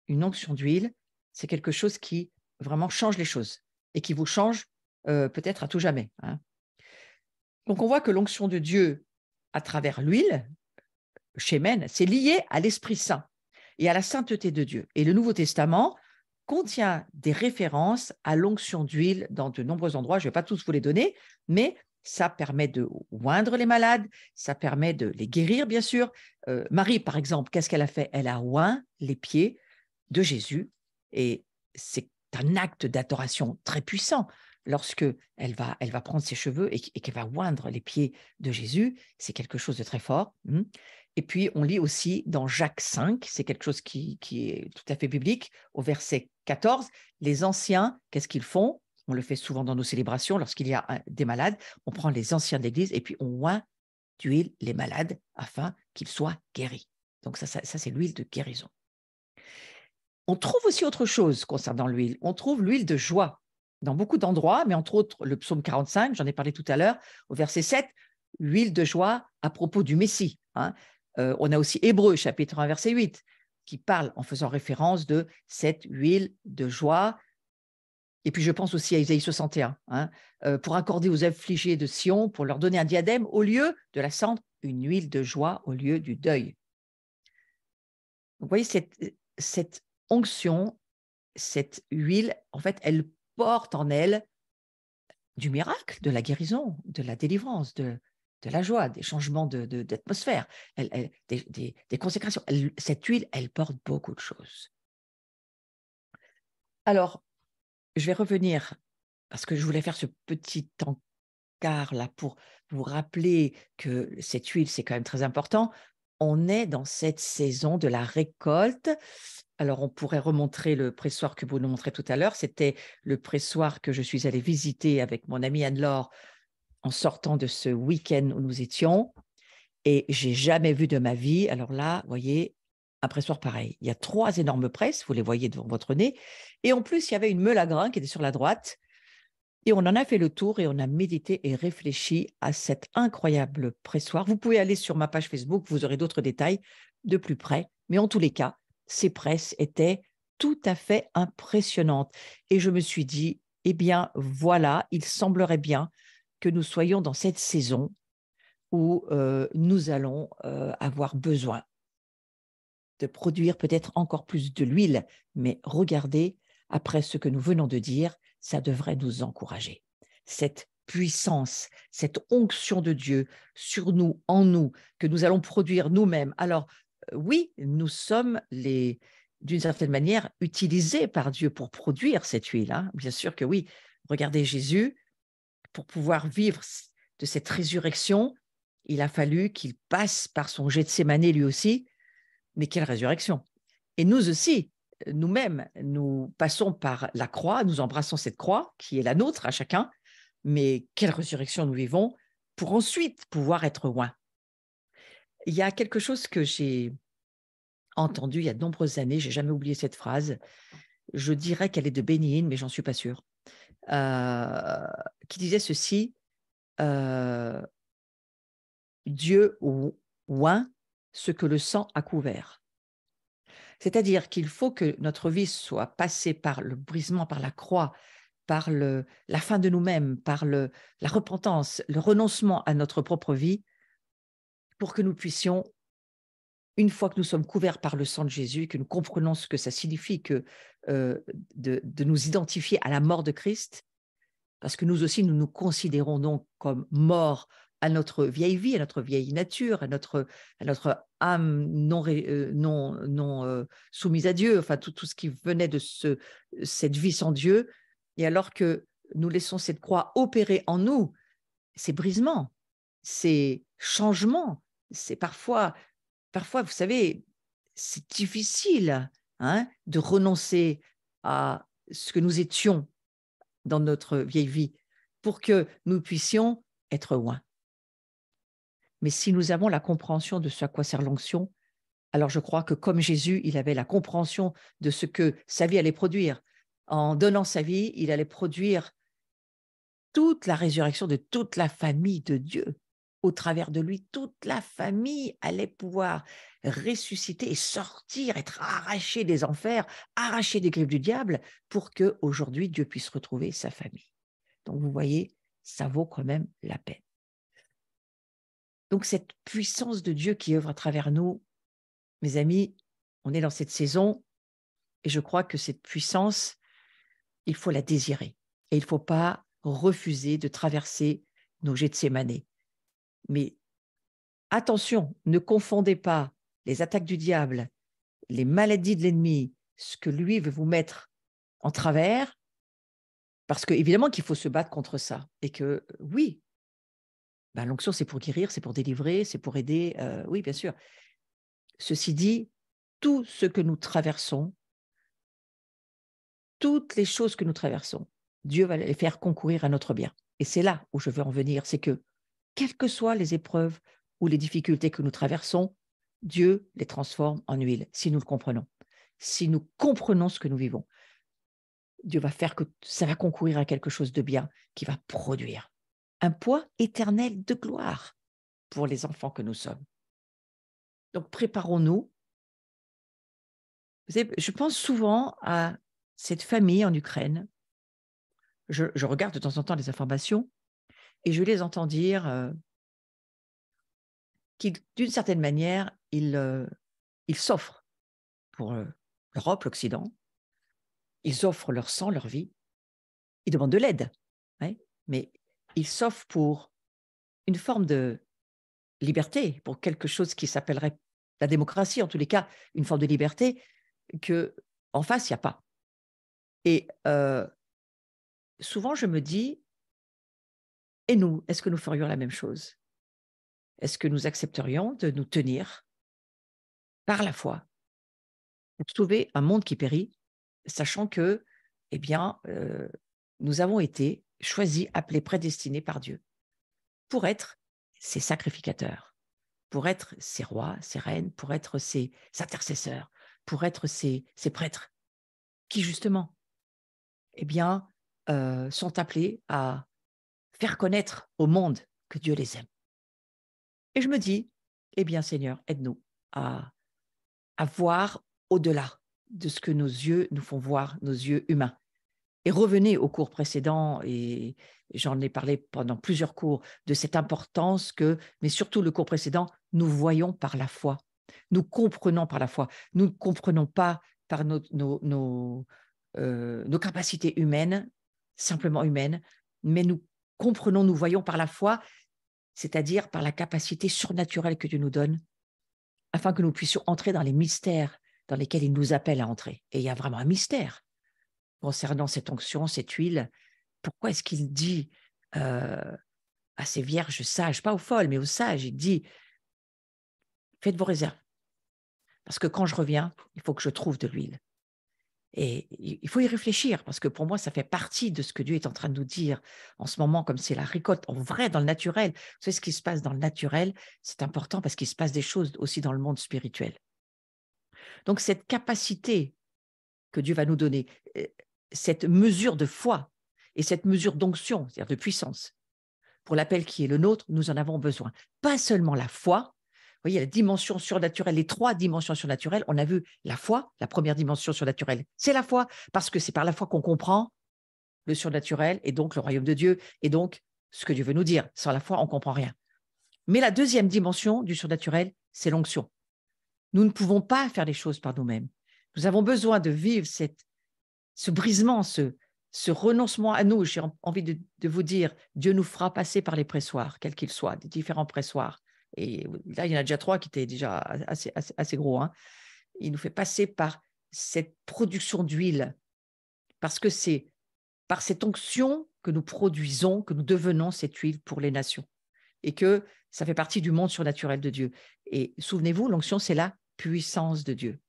une onction d'huile, c'est quelque chose qui vraiment change les choses et qui vous change peut-être à tout jamais. Hein. Donc, on voit que l'onction de Dieu à travers l'huile, Shemen, c'est lié à l'Esprit Saint et à la sainteté de Dieu. Et le Nouveau Testament contient des références à l'onction d'huile dans de nombreux endroits. Je ne vais pas tous vous les donner, mais ça permet de oindre les malades, ça permet de les guérir, bien sûr. Marie, par exemple, qu'est-ce qu'elle a fait? Elle a oint les pieds de Jésus, et c'est un acte d'adoration très puissant. Lorsque elle va prendre ses cheveux et qu'elle va oindre les pieds de Jésus, c'est quelque chose de très fort. Et puis, on lit aussi dans Jacques 5, c'est quelque chose qui est tout à fait biblique, au verset 14, les anciens, qu'est-ce qu'ils font? On le fait souvent dans nos célébrations, lorsqu'il y a des malades, on prend les anciens de l'Église et puis on oint d'huile les malades afin qu'ils soient guéris. Donc ça c'est l'huile de guérison. On trouve aussi autre chose concernant l'huile. On trouve l'huile de joie dans beaucoup d'endroits, mais entre autres le psaume 45, j'en ai parlé tout à l'heure, au verset 7, huile de joie à propos du Messie. Hein. On a aussi Hébreux, chapitre 1, verset 8, qui parle en faisant référence de cette huile de joie. Et puis je pense aussi à Isaïe 61, hein, pour accorder aux affligés de Sion, pour leur donner un diadème au lieu de la cendre, une huile de joie au lieu du deuil. Vous voyez, cette onction, cette huile, en fait, elle porte en elle du miracle, de la guérison, de la délivrance, de la joie, des changements d'atmosphère, des consécrations. Cette huile, elle porte beaucoup de choses. Alors, je vais revenir, parce que je voulais faire ce petit encart là pour vous rappeler que cette huile, c'est quand même très important. On est dans cette saison de la récolte. Alors, on pourrait remontrer le pressoir que vous nous montrez tout à l'heure. C'était le pressoir que je suis allée visiter avec mon amie Anne-Laure en sortant de ce week-end où nous étions. Et j'ai jamais vu de ma vie, alors là, vous voyez, un pressoir pareil. Il y a 3 énormes presses, vous les voyez devant votre nez. Et en plus, il y avait une meule à grains qui était sur la droite. Et on en a fait le tour et on a médité et réfléchi à cet incroyable pressoir. Vous pouvez aller sur ma page Facebook, vous aurez d'autres détails de plus près. Mais en tous les cas, ces presses étaient tout à fait impressionnantes. Et je me suis dit, eh bien, voilà, il semblerait bien que nous soyons dans cette saison où nous allons avoir besoin de produire peut-être encore plus de l'huile. Mais regardez, après ce que nous venons de dire, ça devrait nous encourager. Cette puissance, cette onction de Dieu sur nous, en nous, que nous allons produire nous-mêmes. Alors, oui, nous sommes d'une certaine manière, utilisés par Dieu pour produire cette huile. Hein. Bien sûr que oui. Regardez Jésus, pour pouvoir vivre de cette résurrection, il a fallu qu'il passe par son Gethsémanée lui aussi. Mais quelle résurrection! Et nous aussi, nous-mêmes, nous passons par la croix, nous embrassons cette croix qui est la nôtre à chacun, mais quelle résurrection nous vivons pour ensuite pouvoir être loin. Il y a quelque chose que j'ai entendu il y a de nombreuses années, j'ai jamais oublié cette phrase, je dirais qu'elle est de Benny Hinn, mais j'en suis pas sûre, qui disait ceci, Dieu oint ce que le sang a couvert. C'est-à-dire qu'il faut que notre vie soit passée par le brisement, par la croix, par la fin de nous-mêmes, par la repentance, le renoncement à notre propre vie, pour que nous puissions, une fois que nous sommes couverts par le sang de Jésus, que nous comprenons ce que ça signifie de nous identifier à la mort de Christ, parce que nous aussi, nous nous considérons donc comme morts à notre vieille vie, à notre vieille nature, à notre âme non soumise à Dieu, enfin tout ce qui venait de cette vie sans Dieu. Et alors que nous laissons cette croix opérer en nous, ces brisements, ces changements, c'est parfois, vous savez, c'est difficile de renoncer à ce que nous étions dans notre vieille vie pour que nous puissions être loin. Mais si nous avons la compréhension de ce à quoi sert l'onction, alors je crois que comme Jésus, il avait la compréhension de ce que sa vie allait produire. En donnant sa vie, il allait produire toute la résurrection de toute la famille de Dieu. Au travers de lui, toute la famille allait pouvoir ressusciter et sortir, être arrachée des enfers, arrachée des griffes du diable, pour qu'aujourd'hui, Dieu puisse retrouver sa famille. Donc, vous voyez, ça vaut quand même la peine. Donc, cette puissance de Dieu qui œuvre à travers nous, mes amis, on est dans cette saison et je crois que cette puissance, il faut la désirer. Et il ne faut pas refuser de traverser nos Gethsémanés. Mais attention, ne confondez pas les attaques du diable, les maladies de l'ennemi, ce que lui veut vous mettre en travers, parce qu'évidemment qu'il faut se battre contre ça. Et que oui, l'onction, c'est pour guérir, c'est pour délivrer, c'est pour aider, oui, bien sûr. Ceci dit, tout ce que nous traversons, toutes les choses que nous traversons, Dieu va les faire concourir à notre bien. Et c'est là où je veux en venir, c'est que, quelles que soient les épreuves ou les difficultés que nous traversons, Dieu les transforme en huile, si nous le comprenons. si nous comprenons ce que nous vivons. Dieu va faire que ça va concourir à quelque chose de bien qui va produire un poids éternel de gloire pour les enfants que nous sommes. Donc, préparons-nous. Vous savez, je pense souvent à cette famille en Ukraine. Je regarde de temps en temps les informations et je les entends dire qu'ils, d'une certaine manière, ils s'offrent pour l'Europe, l'Occident. Ils offrent leur sang, leur vie. Ils demandent de l'aide, ouais, mais ils s'offrent pour une forme de liberté, pour quelque chose qui s'appellerait la démocratie, en tous les cas, une forme de liberté qu'en face, il n'y a pas. Et souvent, je me dis, et nous, est-ce que nous ferions la même chose? Est-ce que nous accepterions de nous tenir par la foi pour sauver un monde qui périt, sachant que, eh bien, nous avons été choisis, appelés, prédestinés par Dieu pour être ses sacrificateurs, pour être ses rois, ses reines, pour être ses intercesseurs, pour être ses prêtres, qui justement, eh bien, sont appelés à faire connaître au monde que Dieu les aime. Et je me dis, eh bien Seigneur, aide-nous à voir au-delà de ce que nos yeux nous font voir, nos yeux humains. Et revenez au cours précédent, et j'en ai parlé pendant plusieurs cours, de cette importance que, mais surtout le cours précédent, nous voyons par la foi. Nous comprenons par la foi. Nous ne comprenons pas par nos capacités humaines, simplement humaines, mais nous comprenons, nous voyons par la foi, c'est-à-dire par la capacité surnaturelle que Dieu nous donne, afin que nous puissions entrer dans les mystères dans lesquels il nous appelle à entrer. Et il y a vraiment un mystère concernant cette onction, cette huile. Pourquoi est-ce qu'il dit à ces vierges sages, pas aux folles, mais aux sages, il dit, faites vos réserves. Parce que quand je reviens, il faut que je trouve de l'huile. Et il faut y réfléchir, parce que pour moi, ça fait partie de ce que Dieu est en train de nous dire en ce moment, comme c'est la récolte en vrai dans le naturel. Vous savez, ce qui se passe dans le naturel, c'est important parce qu'il se passe des choses aussi dans le monde spirituel. Donc, cette capacité que Dieu va nous donner, cette mesure de foi et cette mesure d'onction, c'est-à-dire de puissance, pour l'appel qui est le nôtre, nous en avons besoin. Pas seulement la foi. Vous voyez, la dimension surnaturelle, les 3 dimensions surnaturelles, on a vu la foi, la première dimension surnaturelle, c'est la foi, parce que c'est par la foi qu'on comprend le surnaturel et donc le royaume de Dieu et donc ce que Dieu veut nous dire. Sans la foi, on ne comprend rien. Mais la deuxième dimension du surnaturel, c'est l'onction. Nous ne pouvons pas faire les choses par nous-mêmes. Nous avons besoin de vivre ce brisement, ce renoncement à nous. J'ai envie de vous dire, Dieu nous fera passer par les pressoirs, quels qu'ils soient, des différents pressoirs. Et là, il y en a déjà 3 qui étaient déjà assez gros. Hein. Il nous fait passer par cette production d'huile, parce que c'est par cette onction que nous produisons, que nous devenons cette huile pour les nations. Et que ça fait partie du monde surnaturel de Dieu. Et souvenez-vous, l'onction, c'est la puissance de Dieu.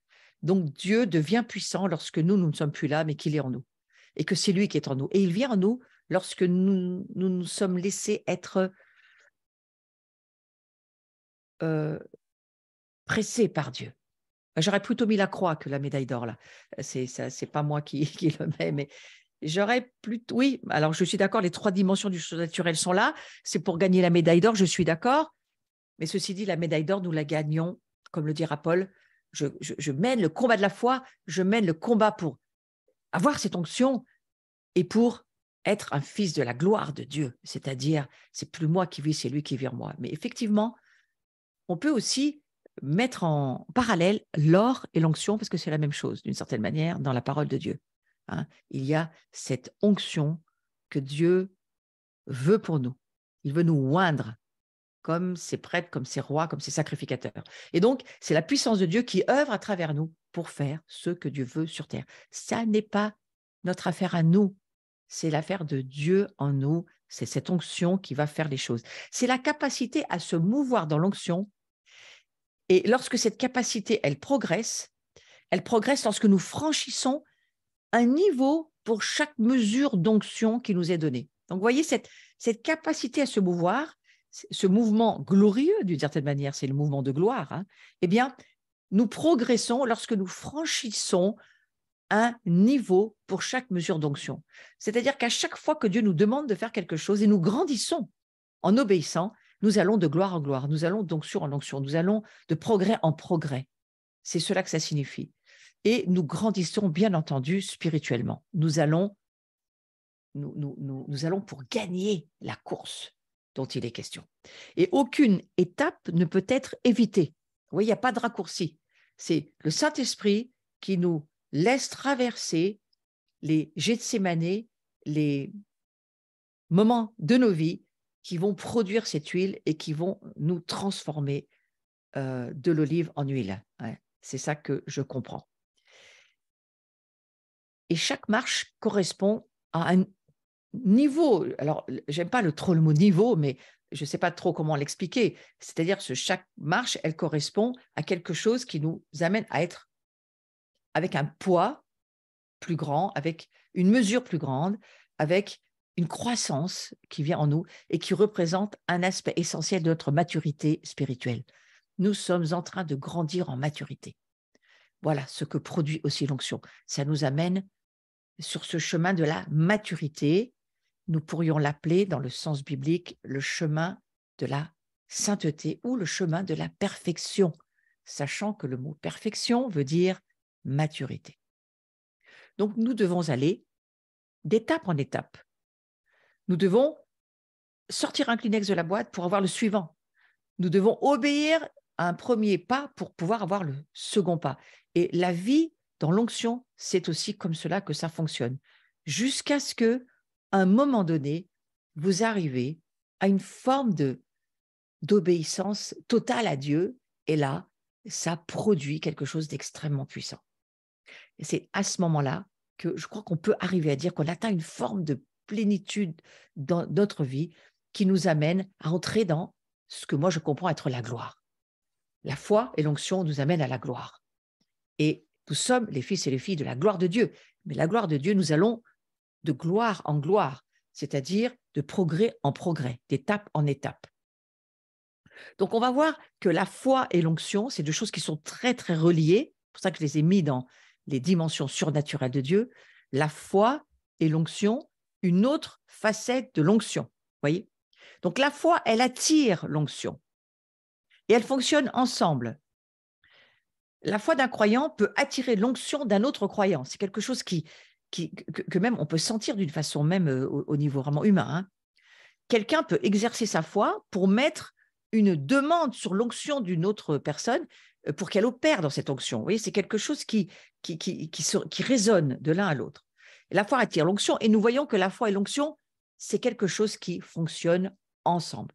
Donc, Dieu devient puissant lorsque nous ne sommes plus là, mais qu'il est en nous. Et que c'est lui qui est en nous. Et il vient en nous lorsque nous sommes laissés être pressés par Dieu. J'aurais plutôt mis la croix que la médaille d'or, là. C'est pas moi qui le mets, mais j'aurais plutôt… Oui, alors je suis d'accord, les 3 dimensions du surnaturel sont là. C'est pour gagner la médaille d'or, je suis d'accord. Mais ceci dit, la médaille d'or, nous la gagnons, comme le dira Paul. Je mène le combat de la foi, je mène le combat pour avoir cette onction et pour être un fils de la gloire de Dieu. C'est-à-dire, c'est plus moi qui vis, c'est lui qui vit en moi. Mais effectivement, on peut aussi mettre en parallèle l'or et l'onction, parce que c'est la même chose, d'une certaine manière, dans la parole de Dieu. Hein, il y a cette onction que Dieu veut pour nous. Il veut nous oindre comme ses prêtres, comme ses rois, comme ses sacrificateurs. Et donc, c'est la puissance de Dieu qui œuvre à travers nous pour faire ce que Dieu veut sur terre. Ça n'est pas notre affaire à nous, c'est l'affaire de Dieu en nous. C'est cette onction qui va faire les choses. C'est la capacité à se mouvoir dans l'onction. Et lorsque cette capacité, elle progresse lorsque nous franchissons un niveau pour chaque mesure d'onction qui nous est donnée. Donc, vous voyez, cette capacité à se mouvoir, ce mouvement glorieux, d'une certaine manière, c'est le mouvement de gloire, hein, eh bien, nous progressons lorsque nous franchissons un niveau pour chaque mesure d'onction. C'est-à-dire qu'à chaque fois que Dieu nous demande de faire quelque chose et nous grandissons en obéissant, nous allons de gloire en gloire, nous allons d'onction en onction, nous allons de progrès en progrès. C'est cela que ça signifie. Et nous grandissons, bien entendu, spirituellement. Nous allons pour gagner la course dont il est question. Et aucune étape ne peut être évitée. Oui, il n'y a pas de raccourci. C'est le Saint-Esprit qui nous laisse traverser les Gethsémané, les moments de nos vies qui vont produire cette huile et qui vont nous transformer de l'olive en huile. Ouais, c'est ça que je comprends. Et chaque marche correspond à un niveau. Alors, j'aime pas trop le mot niveau, mais je ne sais pas trop comment l'expliquer. C'est-à-dire que chaque marche, elle correspond à quelque chose qui nous amène à être avec un poids plus grand, avec une mesure plus grande, avec une croissance qui vient en nous et qui représente un aspect essentiel de notre maturité spirituelle. Nous sommes en train de grandir en maturité. Voilà ce que produit aussi l'onction. Ça nous amène sur ce chemin de la maturité. Nous pourrions l'appeler, dans le sens biblique, le chemin de la sainteté ou le chemin de la perfection, sachant que le mot perfection veut dire maturité. Donc, nous devons aller d'étape en étape. Nous devons sortir un Kleenex de la boîte pour avoir le suivant. Nous devons obéir à un premier pas pour pouvoir avoir le second pas. Et la vie dans l'onction, c'est aussi comme cela que ça fonctionne. Jusqu'à ce qu'à un moment donné, vous arrivez à une forme d'obéissance totale à Dieu. Et là, ça produit quelque chose d'extrêmement puissant. Et c'est à ce moment-là que je crois qu'on peut arriver à dire qu'on atteint une forme de plénitude dans notre vie qui nous amène à entrer dans ce que moi je comprends être la gloire. La foi et l'onction nous amènent à la gloire. Et nous sommes les fils et les filles de la gloire de Dieu. Mais la gloire de Dieu, nous allons de gloire en gloire, c'est-à-dire de progrès en progrès, d'étape en étape. Donc on va voir que la foi et l'onction, c'est deux choses qui sont très très reliées. C'est pour ça que je les ai mis dans les dimensions surnaturelles de Dieu. La foi et l'onction, une autre facette de l'onction. Voyez ? Donc la foi, elle attire l'onction et elles fonctionnent ensemble. La foi d'un croyant peut attirer l'onction d'un autre croyant. C'est quelque chose que même on peut sentir d'une façon même au niveau vraiment humain. Hein. Quelqu'un peut exercer sa foi pour mettre une demande sur l'onction d'une autre personne pour qu'elle opère dans cette onction. Vous voyez, c'est quelque chose qui résonne de l'un à l'autre. La foi attire l'onction et nous voyons que la foi et l'onction, c'est quelque chose qui fonctionne ensemble.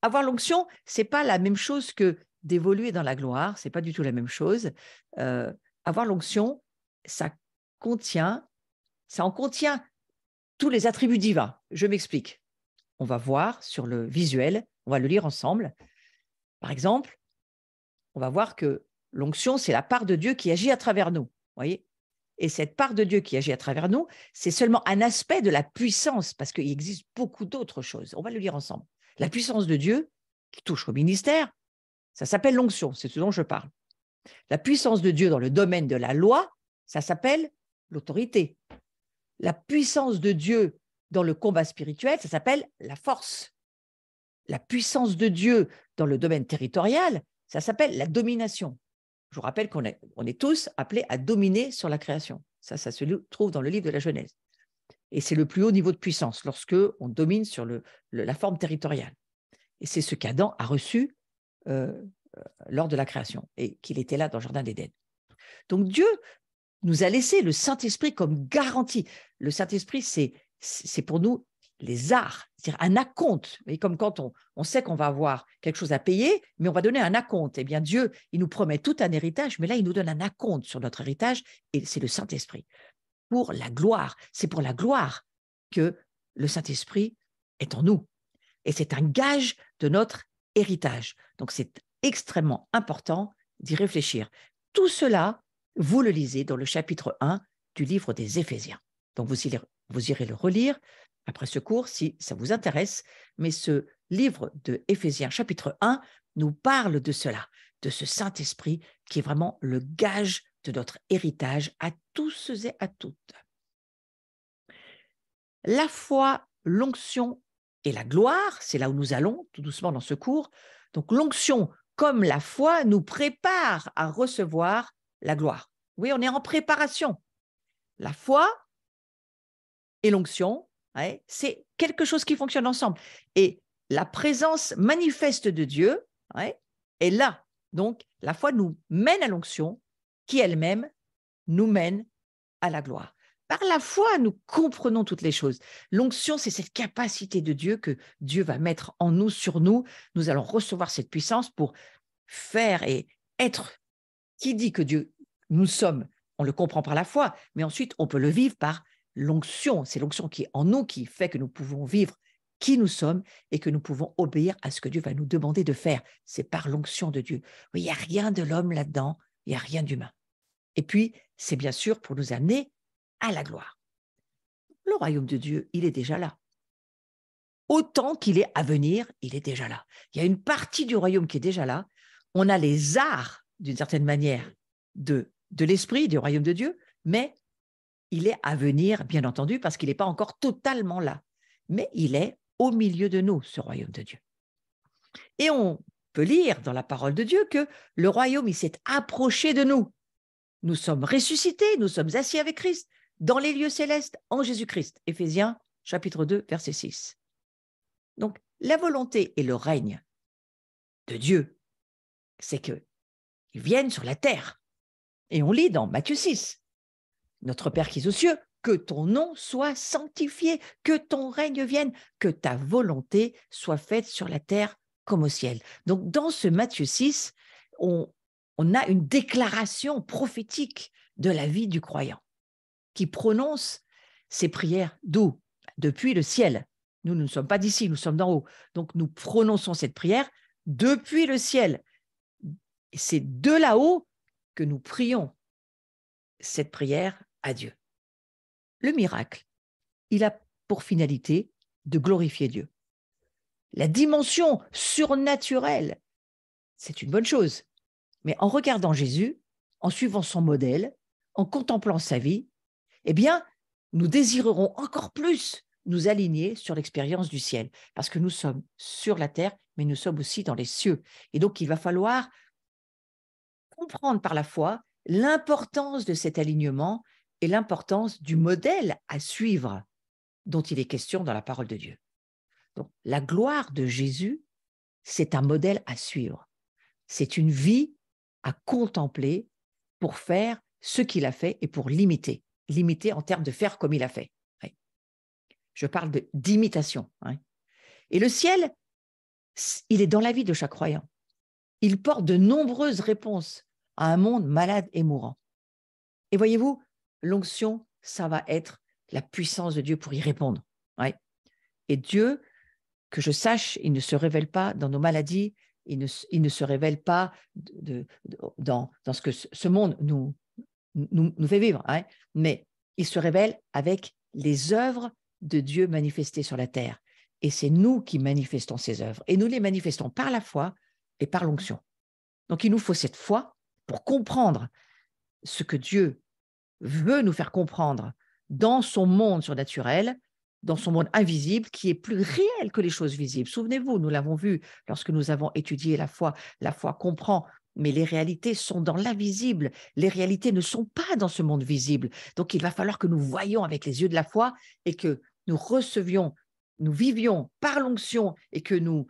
Avoir l'onction, ce n'est pas la même chose que d'évoluer dans la gloire, ce n'est pas du tout la même chose. Avoir l'onction, ça en contient tous les attributs divins. Je m'explique. On va voir sur le visuel, on va le lire ensemble. Par exemple, on va voir que l'onction, c'est la part de Dieu qui agit à travers nous. Voyez ? Et cette part de Dieu qui agit à travers nous, c'est seulement un aspect de la puissance, parce qu'il existe beaucoup d'autres choses. On va le lire ensemble. La puissance de Dieu qui touche au ministère, ça s'appelle l'onction, c'est ce dont je parle. La puissance de Dieu dans le domaine de la loi, ça s'appelle l'autorité. La puissance de Dieu dans le combat spirituel, ça s'appelle la force. La puissance de Dieu dans le domaine territorial, ça s'appelle la domination. Je vous rappelle qu'on est tous appelés à dominer sur la création. Ça se trouve dans le livre de la Genèse. Et c'est le plus haut niveau de puissance, lorsque on domine sur la forme territoriale. Et c'est ce qu'Adam a reçu lors de la création, et qu'il était là dans le Jardin d'Éden. Donc Dieu nous a laissé le Saint-Esprit comme garantie. Le Saint-Esprit, c'est pour nous les arts, c'est-à-dire un acompte. Et comme quand on sait qu'on va avoir quelque chose à payer, mais on va donner un acompte. Eh bien, Dieu, il nous promet tout un héritage, mais là, il nous donne un acompte sur notre héritage, et c'est le Saint-Esprit. Pour la gloire, c'est pour la gloire que le Saint-Esprit est en nous. Et c'est un gage de notre héritage. Donc, c'est extrêmement important d'y réfléchir. Tout cela, vous le lisez dans le chapitre 1 du livre des Éphésiens. Donc, vous irez le relire après ce cours si ça vous intéresse. Mais ce livre de Éphésiens, chapitre 1, nous parle de cela, de ce Saint-Esprit qui est vraiment le gage de notre héritage à tous et à toutes. La foi, l'onction et la gloire, c'est là où nous allons tout doucement dans ce cours. Donc l'onction, comme la foi, nous prépare à recevoir la gloire. Oui, on est en préparation. La foi et l'onction, ouais, c'est quelque chose qui fonctionne ensemble. Et la présence manifeste de Dieu, ouais, est là. Donc, la foi nous mène à l'onction, qui elle-même nous mène à la gloire. Par la foi, nous comprenons toutes les choses. L'onction, c'est cette capacité de Dieu que Dieu va mettre en nous, sur nous. Nous allons recevoir cette puissance pour faire et être. Qui dit que Dieu, nous sommes, on le comprend par la foi, mais ensuite, on peut le vivre par l'onction. C'est l'onction qui est en nous, qui fait que nous pouvons vivre qui nous sommes et que nous pouvons obéir à ce que Dieu va nous demander de faire. C'est par l'onction de Dieu. Oui, il n'y a rien de l'homme là-dedans, il n'y a rien d'humain. Et puis, c'est bien sûr pour nous amener à la gloire. Le royaume de Dieu, il est déjà là. Autant qu'il est à venir, il est déjà là. Il y a une partie du royaume qui est déjà là. On a les arts, d'une certaine manière, de l'esprit, du royaume de Dieu, mais il est à venir, bien entendu, parce qu'il n'est pas encore totalement là. Mais il est au milieu de nous, ce royaume de Dieu. Et on peut lire dans la parole de Dieu que le royaume, il s'est approché de nous. Nous sommes ressuscités, nous sommes assis avec Christ dans les lieux célestes en Jésus-Christ. Éphésiens chapitre 2, verset 6. Donc, la volonté et le règne de Dieu, c'est qu'ils viennent sur la terre. Et on lit dans Matthieu 6, notre Père qui est aux cieux, que ton nom soit sanctifié, que ton règne vienne, que ta volonté soit faite sur la terre comme au ciel. Donc, dans ce Matthieu 6, on a une déclaration prophétique de la vie du croyant qui prononce ces prières d'où? Depuis le ciel. Nous ne sommes pas d'ici, nous sommes d'en haut. Donc, nous prononçons cette prière depuis le ciel. C'est de là-haut que nous prions cette prière à Dieu. Le miracle, il a pour finalité de glorifier Dieu. La dimension surnaturelle, c'est une bonne chose. Mais en regardant Jésus, en suivant son modèle, en contemplant sa vie, eh bien, nous désirerons encore plus nous aligner sur l'expérience du ciel, parce que nous sommes sur la terre, mais nous sommes aussi dans les cieux. Et donc, il va falloir comprendre par la foi l'importance de cet alignement et l'importance du modèle à suivre dont il est question dans la parole de Dieu. Donc, la gloire de Jésus, c'est un modèle à suivre. C'est une vie à contempler pour faire ce qu'il a fait et pour l'imiter. L'imiter en termes de faire comme il a fait. Oui. Je parle d'imitation. Hein. Et le ciel, il est dans la vie de chaque croyant. Il porte de nombreuses réponses à un monde malade et mourant. Et voyez-vous, l'onction, ça va être la puissance de Dieu pour y répondre. Ouais. Et Dieu, que je sache, il ne se révèle pas dans nos maladies, il ne se révèle pas dans ce que ce monde nous fait vivre, hein, mais il se révèle avec les œuvres de Dieu manifestées sur la terre. Et c'est nous qui manifestons ces œuvres. Et nous les manifestons par la foi et par l'onction. Donc, il nous faut cette foi pour comprendre ce que Dieu veut nous faire comprendre dans son monde surnaturel, dans son monde invisible, qui est plus réel que les choses visibles. Souvenez-vous, nous l'avons vu lorsque nous avons étudié la foi. La foi comprend, mais les réalités sont dans l'invisible. Les réalités ne sont pas dans ce monde visible. Donc, il va falloir que nous voyions avec les yeux de la foi et que nous recevions, nous vivions par l'onction et que nous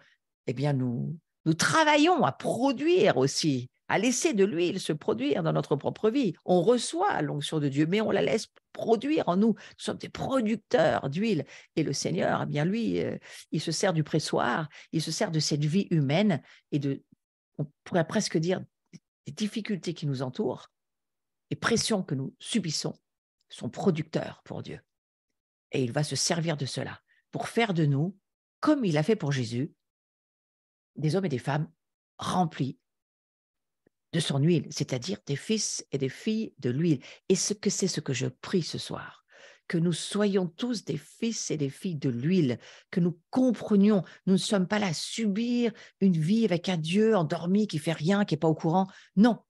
travaillons à produire aussi, à laisser de l'huile se produire dans notre propre vie. On reçoit l'onction de Dieu, mais on la laisse produire en nous. Nous sommes des producteurs d'huile. Et le Seigneur, eh bien lui, il se sert du pressoir, il se sert de cette vie humaine et on pourrait presque dire, des difficultés qui nous entourent, les pressions que nous subissons sont producteurs pour Dieu. Et il va se servir de cela pour faire de nous, comme il a fait pour Jésus, des hommes et des femmes remplis de son huile, c'est-à-dire des fils et des filles de l'huile. Et c'est ce que je prie ce soir, que nous soyons tous des fils et des filles de l'huile, que nous comprenions, nous ne sommes pas là à subir une vie avec un Dieu endormi qui fait rien, qui n'est pas au courant. Non,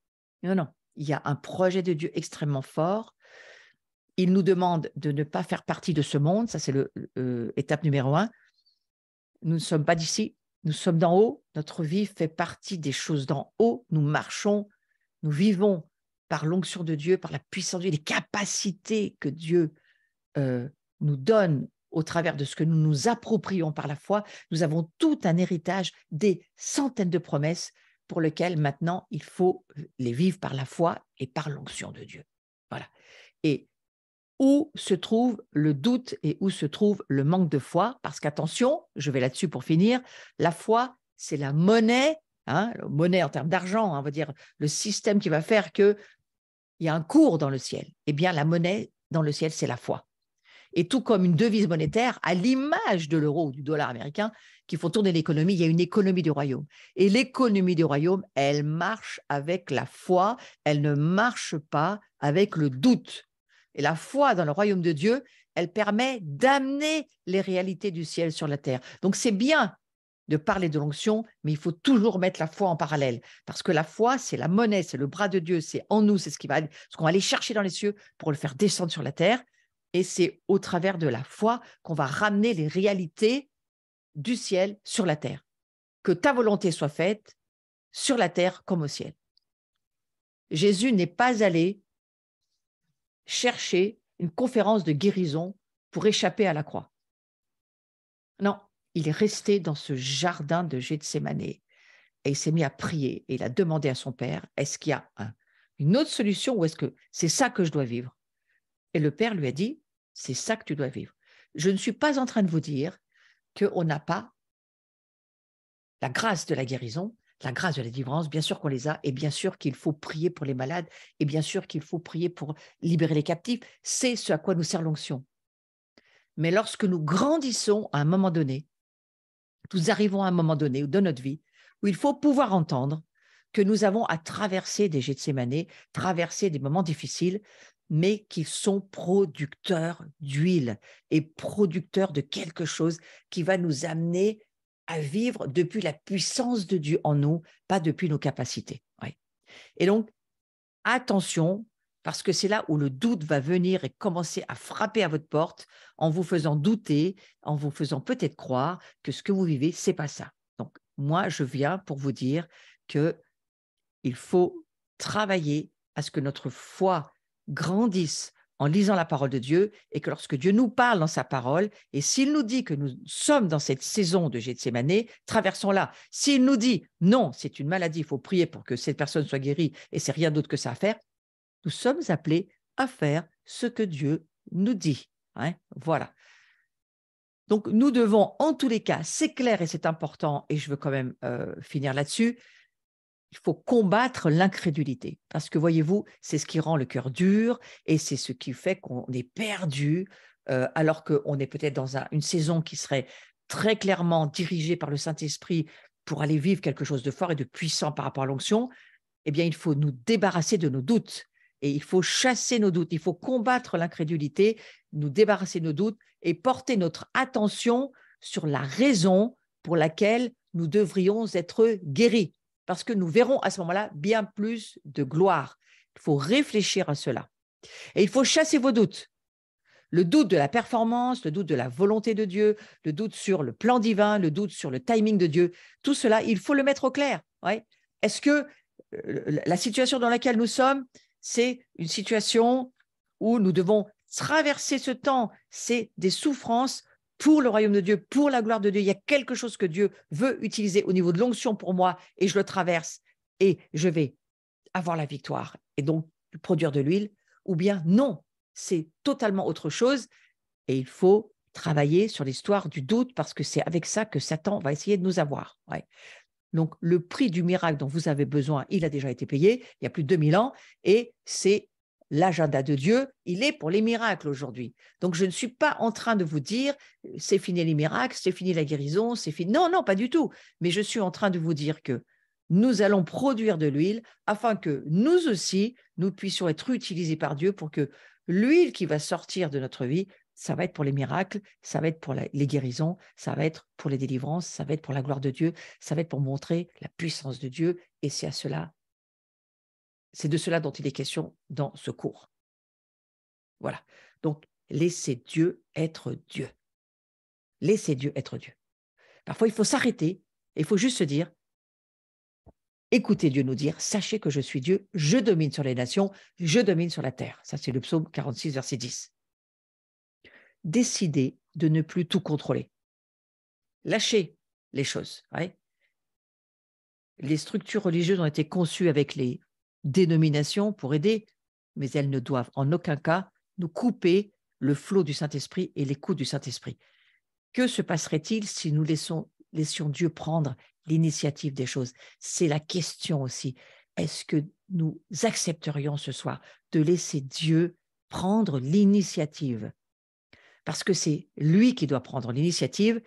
Non, non, il y a un projet de Dieu extrêmement fort. Il nous demande de ne pas faire partie de ce monde. Ça, c'est l'étape numéro 1. Nous ne sommes pas d'ici, nous sommes d'en haut. Notre vie fait partie des choses d'en haut. Nous marchons, nous vivons par l'onction de Dieu, par la puissance de Dieu, les capacités que Dieu nous donne au travers de ce que nous nous approprions par la foi. Nous avons tout un héritage, des centaines de promesses pour lesquelles maintenant il faut les vivre par la foi et par l'onction de Dieu. Voilà. Et où se trouve le doute et où se trouve le manque de foi? Parce qu'attention, je vais là-dessus pour finir, la foi, c'est la monnaie, monnaie en termes d'argent, on va dire le système qui va faire qu'il y a un cours dans le ciel. Eh bien, la monnaie dans le ciel, c'est la foi. Et tout comme une devise monétaire, à l'image de l'euro ou du dollar américain, qui font tourner l'économie, il y a une économie du royaume. Et l'économie du royaume, elle marche avec la foi, elle ne marche pas avec le doute. Et la foi dans le royaume de Dieu, elle permet d'amener les réalités du ciel sur la terre. Donc c'est bien de parler de l'onction, mais il faut toujours mettre la foi en parallèle. Parce que la foi, c'est la monnaie, c'est le bras de Dieu, c'est en nous, c'est ce qu'on va aller chercher dans les cieux pour le faire descendre sur la terre. Et c'est au travers de la foi qu'on va ramener les réalités du ciel sur la terre. Que ta volonté soit faite sur la terre comme au ciel. Jésus n'est pas allé chercher une conférence de guérison pour échapper à la croix. Non, il est resté dans ce jardin de Gethsémane et il s'est mis à prier et il a demandé à son père, est-ce qu'il y a une autre solution ou est-ce que c'est ça que je dois vivre? Et le père lui a dit, c'est ça que tu dois vivre. Je ne suis pas en train de vous dire qu'on n'a pas la grâce de la guérison, la grâce de la délivrance, bien sûr qu'on les a, et bien sûr qu'il faut prier pour les malades, et bien sûr qu'il faut prier pour libérer les captifs. C'est ce à quoi nous sert l'onction. Mais lorsque nous grandissons à un moment donné, nous arrivons à un moment donné de notre vie où il faut pouvoir entendre que nous avons à traverser des Gethsémane, traverser des moments difficiles, mais qui sont producteurs d'huile et producteurs de quelque chose qui va nous amener à vivre depuis la puissance de Dieu en nous, pas depuis nos capacités. Ouais. Et donc, attention, parce que c'est là où le doute va venir et commencer à frapper à votre porte en vous faisant douter, en vous faisant peut-être croire que ce que vous vivez, c'est pas ça. Donc, moi, je viens pour vous dire qu'il faut travailler à ce que notre foi grandisse en lisant la parole de Dieu et que lorsque Dieu nous parle dans sa parole, et s'il nous dit que nous sommes dans cette saison de Gethsémane, traversons-la. S'il nous dit non, c'est une maladie, il faut prier pour que cette personne soit guérie et c'est rien d'autre que ça à faire, nous sommes appelés à faire ce que Dieu nous dit. Voilà. Donc, nous devons, en tous les cas, c'est clair et c'est important, et je veux quand même finir là-dessus, il faut combattre l'incrédulité. Parce que, voyez-vous, c'est ce qui rend le cœur dur et c'est ce qui fait qu'on est perdu, alors qu'on est peut-être dans une saison qui serait très clairement dirigée par le Saint-Esprit pour aller vivre quelque chose de fort et de puissant par rapport à l'onction. Eh bien, il faut nous débarrasser de nos doutes et il faut chasser nos doutes. Il faut combattre l'incrédulité, nous débarrasser de nos doutes et porter notre attention sur la raison pour laquelle nous devrions être guéris. Parce que nous verrons à ce moment-là bien plus de gloire. Il faut réfléchir à cela. Et il faut chasser vos doutes. Le doute de la performance, le doute de la volonté de Dieu, le doute sur le plan divin, le doute sur le timing de Dieu. Tout cela, il faut le mettre au clair. Ouais. Est-ce que la situation dans laquelle nous sommes, c'est une situation où nous devons traverser ce temps, c'est des souffrances pour le royaume de Dieu, pour la gloire de Dieu. Il y a quelque chose que Dieu veut utiliser au niveau de l'onction pour moi et je le traverse et je vais avoir la victoire et donc produire de l'huile, ou bien non, c'est totalement autre chose et il faut travailler sur l'histoire du doute parce que c'est avec ça que Satan va essayer de nous avoir. Ouais. Donc, le prix du miracle dont vous avez besoin, il a déjà été payé il y a plus de 2000 ans et c'est l'agenda de Dieu, il est pour les miracles aujourd'hui. Donc, je ne suis pas en train de vous dire c'est fini les miracles, c'est fini la guérison, c'est fini. Non, non, pas du tout. Mais je suis en train de vous dire que nous allons produire de l'huile afin que nous aussi, nous puissions être utilisés par Dieu pour que l'huile qui va sortir de notre vie, ça va être pour les miracles, ça va être pour les guérisons, ça va être pour les délivrances, ça va être pour la gloire de Dieu, ça va être pour montrer la puissance de Dieu. Et c'est à cela, C'est de cela dont il est question dans ce cours. Voilà. Donc, laissez Dieu être Dieu. Laissez Dieu être Dieu. Parfois, il faut s'arrêter et il faut juste se dire, écoutez Dieu nous dire, sachez que je suis Dieu, je domine sur les nations, je domine sur la terre. Ça, c'est le psaume 46, verset 10. Décidez de ne plus tout contrôler. Lâchez les choses. Ouais. Les structures religieuses ont été conçues avec les dénominations pour aider, mais elles ne doivent en aucun cas nous couper le flot du Saint-Esprit et l'écoute du Saint-Esprit. Que se passerait-il si nous laissions Dieu prendre l'initiative des choses? C'est la question aussi. Est-ce que nous accepterions ce soir de laisser Dieu prendre l'initiative? Parce que c'est lui qui doit prendre l'initiative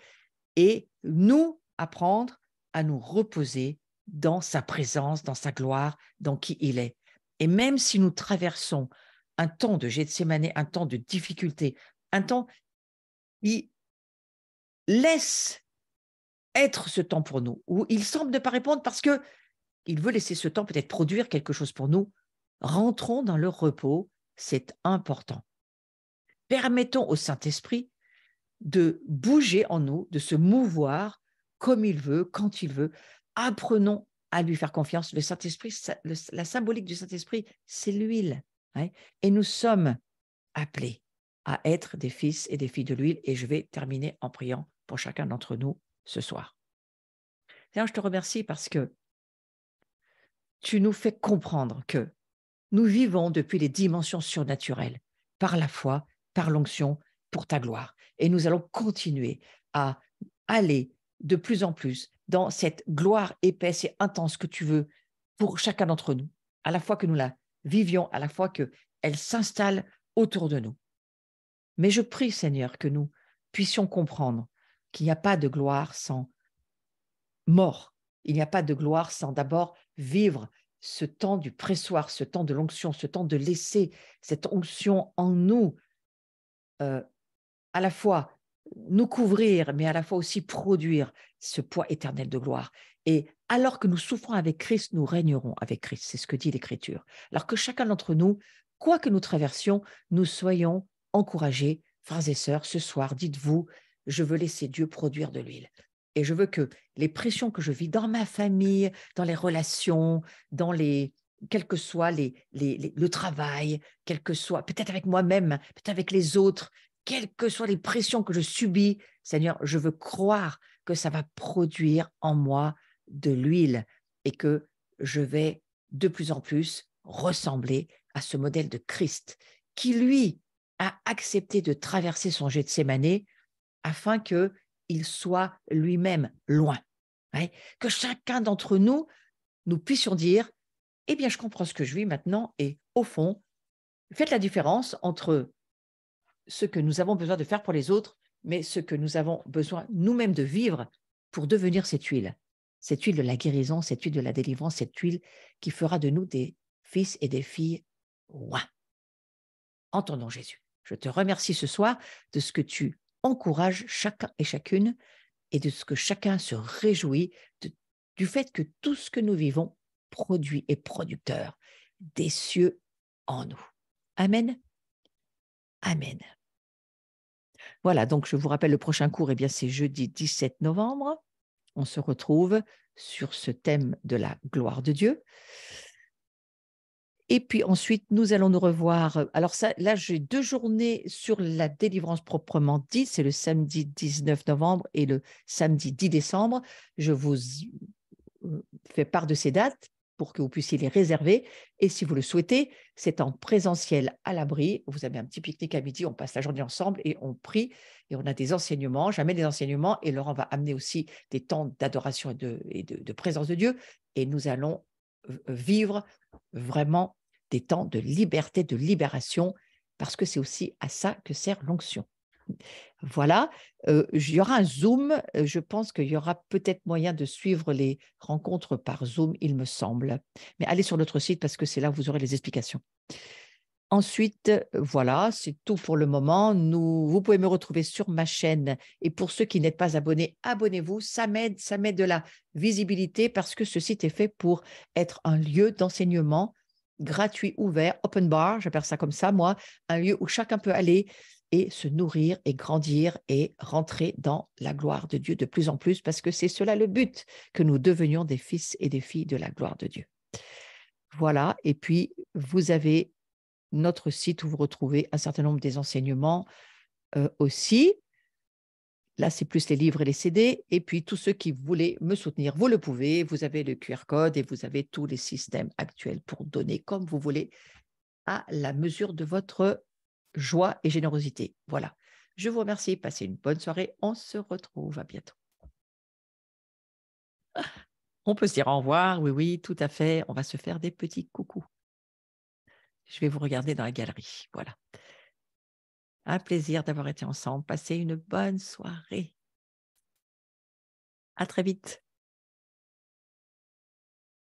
et nous apprendre à nous reposer dans sa présence, dans sa gloire, dans qui il est. Et même si nous traversons un temps de Gethsémane, un temps de difficulté, un temps qui laisse être ce temps pour nous, où il semble ne pas répondre parce qu'il veut laisser ce temps peut-être produire quelque chose pour nous, rentrons dans le repos, c'est important. Permettons au Saint-Esprit de bouger en nous, de se mouvoir comme il veut, quand il veut. Apprenons à lui faire confiance. Le Saint-Esprit, la symbolique du Saint-Esprit, c'est l'huile. Hein, et nous sommes appelés à être des fils et des filles de l'huile. Et je vais terminer en priant pour chacun d'entre nous ce soir. Seigneur, je te remercie parce que tu nous fais comprendre que nous vivons depuis les dimensions surnaturelles, par la foi, par l'onction, pour ta gloire. Et nous allons continuer à aller de plus en plus dans cette gloire épaisse et intense que tu veux pour chacun d'entre nous, à la fois que nous la vivions, à la fois qu'elle s'installe autour de nous. Mais je prie, Seigneur, que nous puissions comprendre qu'il n'y a pas de gloire sans mort. Il n'y a pas de gloire sans d'abord vivre ce temps du pressoir, ce temps de l'onction, ce temps de laisser cette onction en nous, à la fois nous couvrir, mais à la fois aussi produire ce poids éternel de gloire. Et alors que nous souffrons avec Christ, nous régnerons avec Christ. C'est ce que dit l'Écriture. Alors que chacun d'entre nous, quoi que nous traversions, nous soyons encouragés. Frères et sœurs, ce soir, dites-vous, je veux laisser Dieu produire de l'huile. Et je veux que les pressions que je vis dans ma famille, dans les relations, dans quel que soit le travail, quel que soit, peut-être avec moi-même, peut-être avec les autres, quelles que soient les pressions que je subis, Seigneur, je veux croire que ça va produire en moi de l'huile et que je vais de plus en plus ressembler à ce modèle de Christ qui, lui, a accepté de traverser son Gethsémane afin qu'il soit lui-même loin. Ouais. Que chacun d'entre nous, nous puissions dire, eh bien, je comprends ce que je vis maintenant et au fond, faites la différence entre ce que nous avons besoin de faire pour les autres, mais ce que nous avons besoin nous-mêmes de vivre pour devenir cette huile de la guérison, cette huile de la délivrance, cette huile qui fera de nous des fils et des filles rois. Entendons Jésus. Je te remercie ce soir de ce que tu encourages chacun et chacune et de ce que chacun se réjouit du fait que tout ce que nous vivons produit et producteur des cieux en nous. Amen. Amen. Voilà, donc je vous rappelle, le prochain cours, c'est jeudi 17 novembre. On se retrouve sur ce thème de la gloire de Dieu. Et puis ensuite, nous allons nous revoir. Alors ça, là, j'ai 2 journées sur la délivrance proprement dite. C'est le samedi 19 novembre et le samedi 10 décembre. Je vous fais part de ces dates pour que vous puissiez les réserver. Et si vous le souhaitez, c'est en présentiel à l'abri. Vous avez un petit pique-nique à midi, on passe la journée ensemble et on prie et on a des enseignements. J'amène des enseignements et Laurent va amener aussi des temps d'adoration et de présence de Dieu. Et nous allons vivre vraiment des temps de liberté, de libération, parce que c'est aussi à ça que sert l'onction. Voilà, il y aura un Zoom, je pense qu'il y aura peut-être moyen de suivre les rencontres par Zoom, il me semble. Mais allez sur notre site parce que c'est là où vous aurez les explications. Ensuite, voilà, c'est tout pour le moment. Vous pouvez me retrouver sur ma chaîne et pour ceux qui n'êtes pas abonnés, abonnez-vous, ça m'aide de la visibilité parce que ce site est fait pour être un lieu d'enseignement gratuit, ouvert, open bar, j'appelle ça comme ça, moi, un lieu où chacun peut aller et se nourrir et grandir et rentrer dans la gloire de Dieu de plus en plus, parce que c'est cela le but, que nous devenions des fils et des filles de la gloire de Dieu. Voilà, et puis vous avez notre site où vous retrouvez un certain nombre des enseignements aussi. Là, c'est plus les livres et les CD. Et puis, tous ceux qui voulaient me soutenir, vous le pouvez. Vous avez le QR code et vous avez tous les systèmes actuels pour donner comme vous voulez à la mesure de votre joie et générosité. Voilà. Je vous remercie. Passez une bonne soirée. On se retrouve. À bientôt. On peut se dire au revoir. Oui, oui, tout à fait. On va se faire des petits coucous. Je vais vous regarder dans la galerie. Voilà. Un plaisir d'avoir été ensemble. Passez une bonne soirée. À très vite.